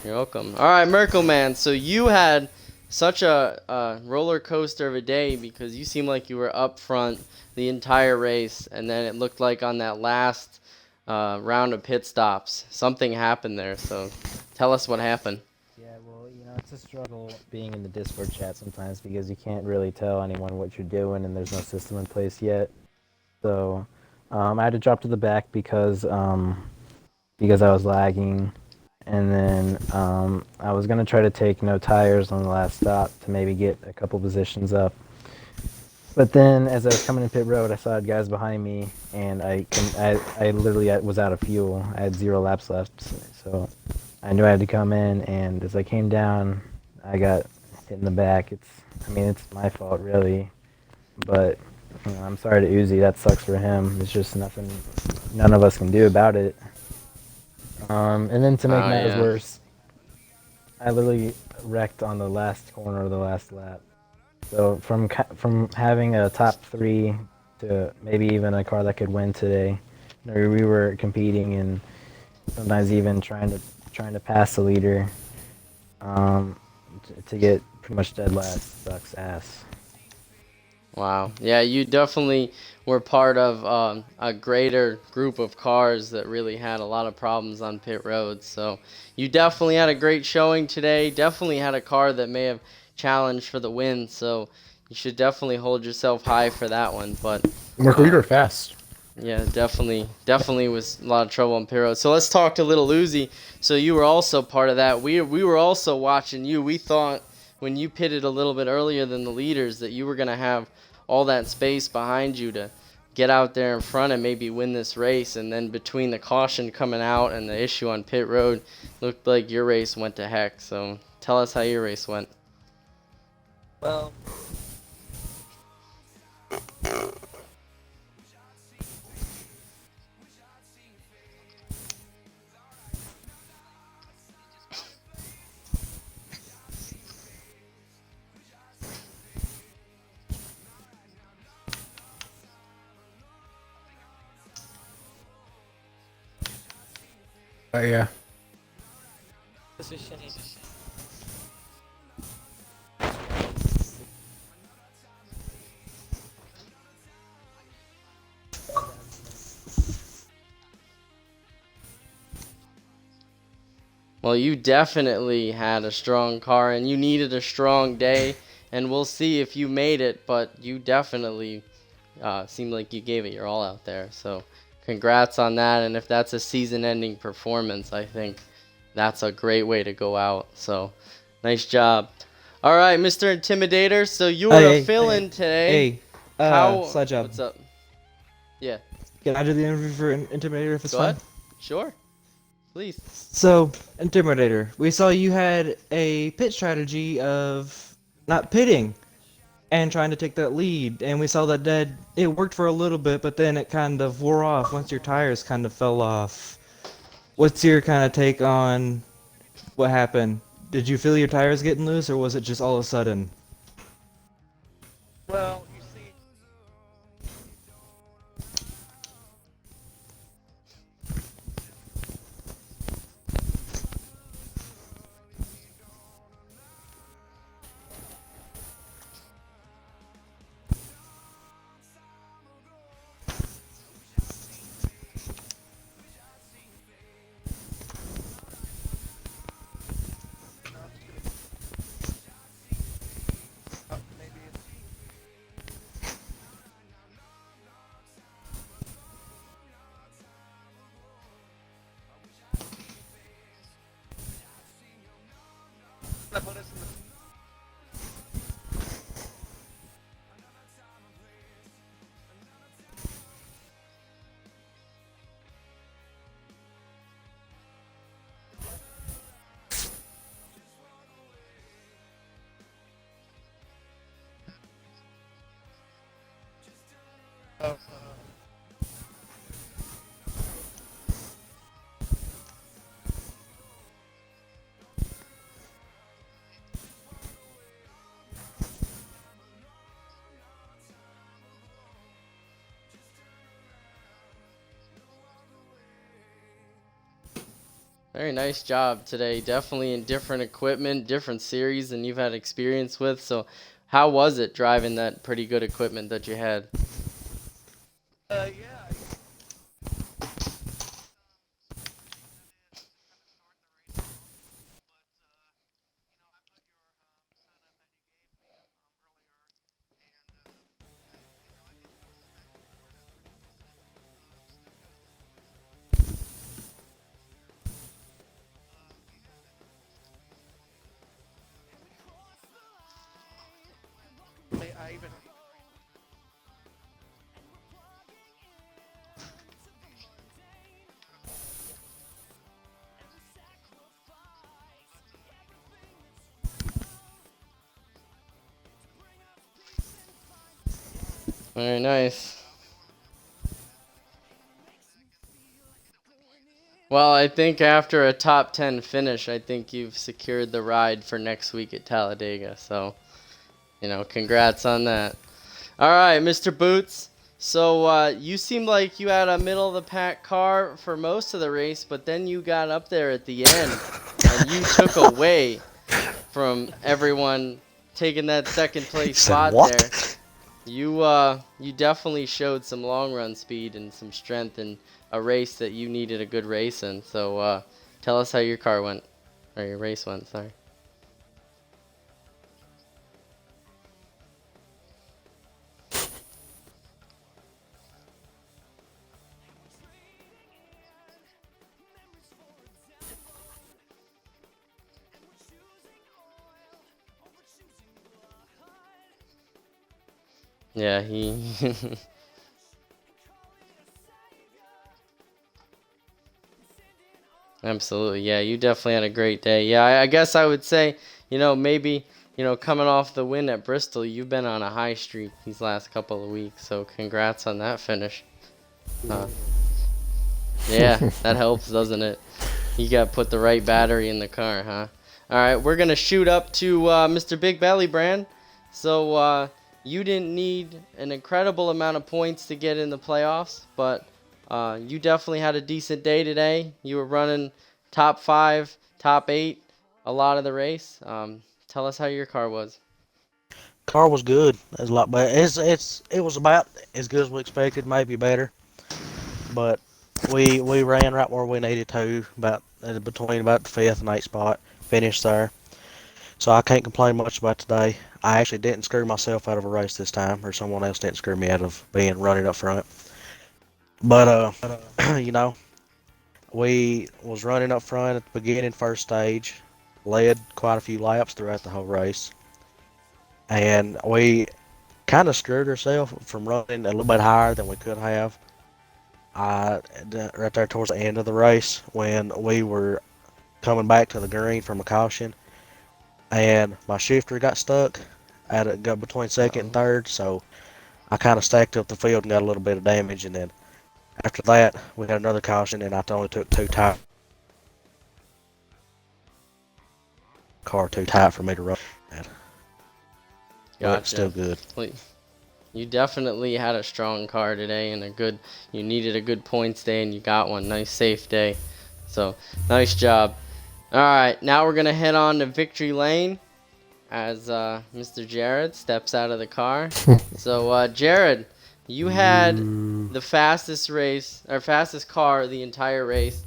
You're welcome. All right, Merkle Man. So you had such a roller coaster of a day because you seemed like you were up front the entire race, and then it looked like on that last round of pit stops, something happened there. So tell us what happened. Yeah, well, it's a struggle being in the Discord chat sometimes because you can't really tell anyone what you're doing and there's no system in place yet. So I had to drop to the back because I was lagging, and then I was gonna try to take no tires on the last stop to maybe get a couple positions up. But then, as I was coming in pit road, I saw guys behind me, and I literally was out of fuel. I had 0 laps left, so I knew I had to come in. And as I came down, I got hit in the back. It's my fault really, but I'm sorry to Uzi. That sucks for him. It's just nothing none of us can do about it. And then to make matters worse, I literally wrecked on the last corner of the last lap. So from having a top 3 to maybe even a car that could win today, we were competing and sometimes even trying to pass the leader. To get pretty much dead last sucks ass. Wow. Yeah, you definitely were part of a greater group of cars that really had a lot of problems on pit roads. So you definitely had a great showing today. Definitely had a car that may have challenged for the win. So you should definitely hold yourself high for that one. But Merkle, you're fast. yeah, definitely was a lot of trouble on pit road. So let's talk to Little Uzi. So you were also part of that. We were also watching you. We thought when you pitted a little bit earlier than the leaders that you were going to have all that space behind you to get out there in front and maybe win this race. And then between the caution coming out and the issue on pit road, looked like your race went to heck. So tell us how your race went. Well, Yeah. Well, you definitely had a strong car and you needed a strong day, and we'll see if you made it, but you definitely seemed like you gave it your all out there. So congrats on that, and if that's a season-ending performance, I think that's a great way to go out. So nice job. All right, Mr. Intimidator, so you were a fill-in today. Hey, Sledge Up. What's up? Yeah. Can I do the interview for Intimidator if it's Go fine? ahead. Sure. Please. So, Intimidator, we saw you had a pit strategy of not pitting and trying to take that lead, and we saw that it worked for a little bit, but then it kind of wore off once your tires kind of fell off. What's your kind of take on what happened? Did you feel your tires getting loose, or was it just all of a sudden? Well, you see. Very nice job today. Definitely in different equipment, different series than you've had experience with. So, how was it driving that pretty good equipment that you had? Very nice. Well, I think after a top 10 finish, I think you've secured the ride for next week at Talladega. So, congrats on that. All right, Mr. Boots. So you seemed like you had a middle of the pack car for most of the race, but then you got up there at the end and you took away from everyone taking that second place spot there. You definitely showed some long run speed and some strength in a race that you needed a good race in. So tell us how your car went, or your race went. Sorry. Yeah, he. Absolutely. Yeah, you definitely had a great day. Yeah, I guess I would say, maybe, coming off the win at Bristol, you've been on a high streak these last couple of weeks. So congrats on that finish. Yeah, that helps, doesn't it? You got to put the right battery in the car, huh? All right, we're going to shoot up to Mr. Big Belly Brand. So you didn't need an incredible amount of points to get in the playoffs, but you definitely had a decent day today. You were running top 5, top 8 a lot of the race. Tell us how your car was. Car was good. It was a lot better. It was about as good as we expected, maybe better. But we ran right where we needed to, about between about the 5th and 8th spot, finished there. So I can't complain much about today. I actually didn't screw myself out of a race this time, or someone else didn't screw me out of being running up front. But you know, we was running up front at the beginning, first stage, led quite a few laps throughout the whole race, and we kind of screwed ourselves from running a little bit higher than we could have. Right there towards the end of the race when we were coming back to the green from a caution, and my shifter got stuck. Got between second and third, so I kind of stacked up the field and got a little bit of damage. And then after that, we had another caution, and I only took 2 tires. Car too tight for me to run. But still good. You definitely had a strong car today and you needed a good points day and you got one. Nice safe day. So nice job. All right, now we're going to head on to Victory Lane as Mr. Jared steps out of the car. So Jared, you had the fastest car the entire race.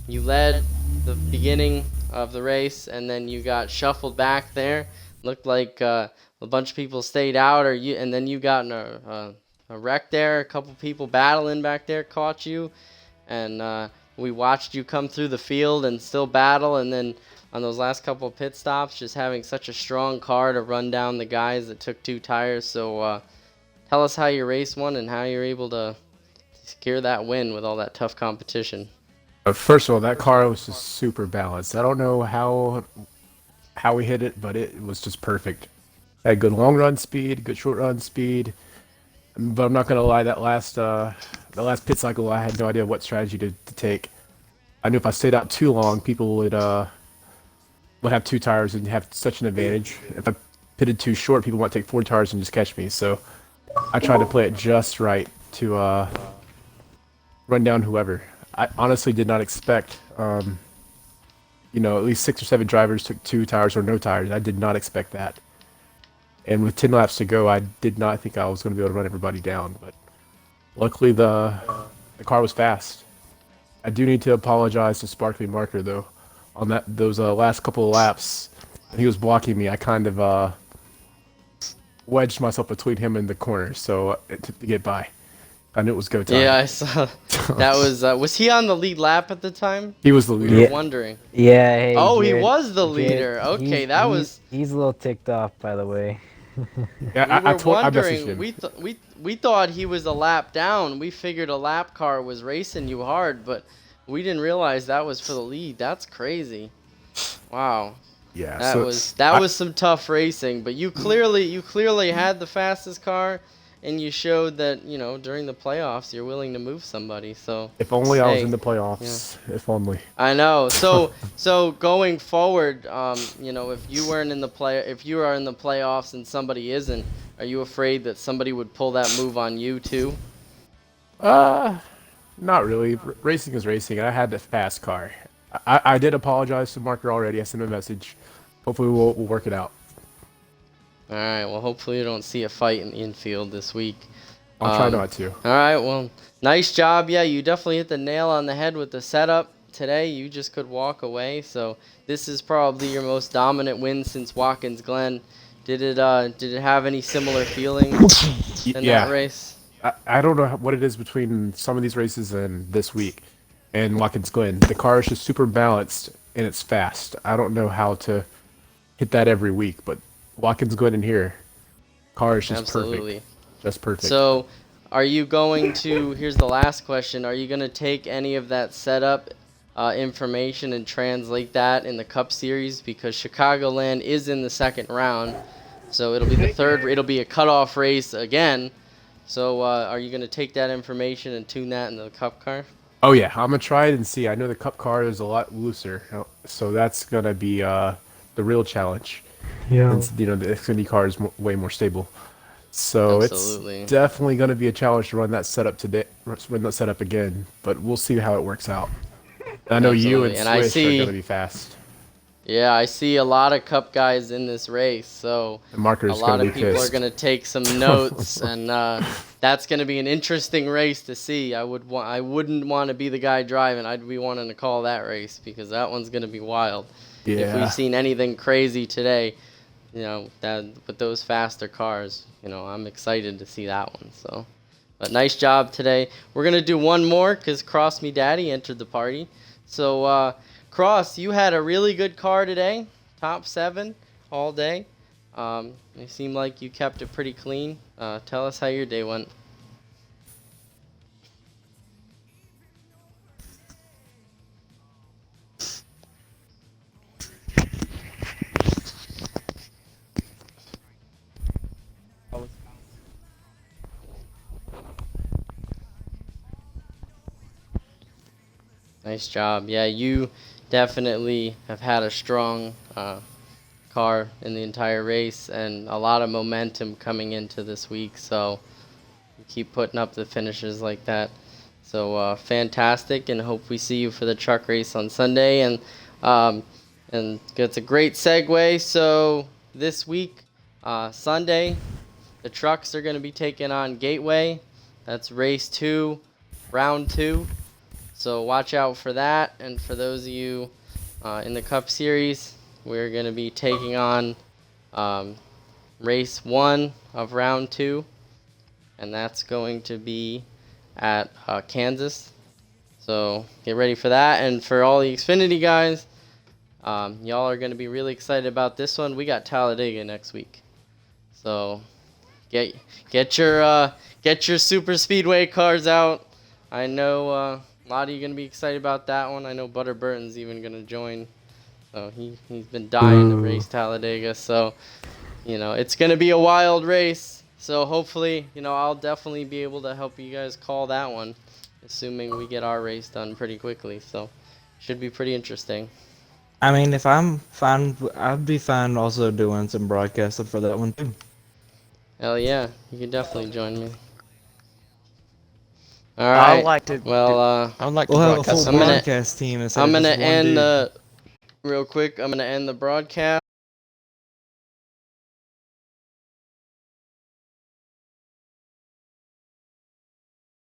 You led the beginning of the race and then you got shuffled back there. Looked like a bunch of people stayed out, and then you got in a wreck there. A couple people battling back there caught you, and we watched you come through the field and still battle. And then on those last couple of pit stops, just having such a strong car to run down the guys that took 2 tires. So tell us how your race won and how you're able to secure that win with all that tough competition. First of all, that car was just super balanced. I don't know how we hit it, but it was just perfect. Had good long run speed, good short run speed. But I'm not gonna lie, the last pit cycle, I had no idea what strategy to take. I knew if I stayed out too long, people would have 2 tires and have such an advantage. If I pitted too short, people might take 4 tires and just catch me. So I tried to play it just right to run down whoever. I honestly did not expect, at least 6 or 7 drivers took 2 tires or no tires. I did not expect that. And with 10 laps to go, I did not think I was going to be able to run everybody down. But luckily, the car was fast. I do need to apologize to Sparkly Marker though, on those last couple of laps. When he was blocking me, I kind of wedged myself between him and the corner, so to get by. I knew it was go time. Yeah, I saw. That was he on the lead lap at the time? He was the We leader. were wondering. Yeah, hey, Oh, he Jared, was the Jared, leader. Okay, that was. He's a little ticked off, by the way. Yeah, We were I messaged wondering. him. We thought he was a lap down. We figured a lap car was racing you hard, but we didn't realize that was for the lead. That's crazy. Wow. Yeah, That was some tough racing, but you clearly had the fastest car, and you showed that during the playoffs you're willing to move somebody. So if only I was hey, in the playoffs. Yeah. If only. I know. So going forward, if you weren't in if you are in the playoffs and somebody isn't, are you afraid that somebody would pull that move on you too? Not really. Racing is racing. I had the fast car. I did apologize to Marker already. I sent him a message. Hopefully we'll work it out. All right. Well, hopefully you don't see a fight in the infield this week. I'll try not to. All right. Well, nice job. Yeah, you definitely hit the nail on the head with the setup today. You just could walk away. So this is probably your most dominant win since Watkins Glen. Did it have any similar feelings in that race? I don't know what it is between some of these races and this week and Watkins Glen. The car is just super balanced and it's fast. I don't know how to hit that every week, but Watkins Glen in here, car is just perfect. Just perfect. So, are you going to, here's the last question, are you going to take any of that setup information and translate that in the Cup Series? Because Chicagoland is in the second round, so it'll be a cutoff race again. So, are you going to take that information and tune that in the Cup car? Oh yeah, I'm gonna try it and see. I know the Cup car is a lot looser, so that's gonna be the real challenge. Yeah. Since, the Xfinity car is way more stable. So Absolutely. It's definitely gonna be a challenge to run that setup today. Run that setup again, but we'll see how it works out. I know you and Swish are gonna be fast. Yeah, I see a lot of Cup guys in this race, so The Marker's a lot gonna of be people pissed. are going to take some notes, and that's going to be an interesting race to see. I wouldn't want to be the guy driving. I'd be wanting to call that race because that one's going to be wild. If Yeah. we've seen anything crazy today, that with those faster cars, I'm excited to see that one. So, but nice job today. We're going to do one more because Cross Me Daddy entered the party. So, Cross, you had a really good car today, top 7 all day. It seemed like you kept it pretty clean. Tell us how your day went. Nice job. Yeah, you definitely have had a strong car in the entire race and a lot of momentum coming into this week. So you keep putting up the finishes like that. So fantastic, and hope we see you for the truck race on Sunday. And it's a great segue. So this week, Sunday, the trucks are going to be taking on Gateway. That's race 2, round 2. So watch out for that. And for those of you in the Cup Series, we're going to be taking on race 1 of round 2. And that's going to be at Kansas. So get ready for that. And for all the Xfinity guys, y'all are going to be really excited about this one. We got Talladega next week. So get your super speedway cars out. I know a lot of you are going to be excited about that one. I know Butter Burton's even going to join. So he's been dying to race Talladega. So, it's going to be a wild race. So hopefully, I'll definitely be able to help you guys call that one, assuming we get our race done pretty quickly. So should be pretty interesting. I mean, if I'm fine, I'd be fine also doing some broadcasting for that one too. Hell yeah, you can definitely join me. All I right. like to. Well, I'd like We'll to have a full broadcast. I'm gonna- broadcast team instead I'm of gonna just one end dude. real quick. I'm gonna end the broadcast.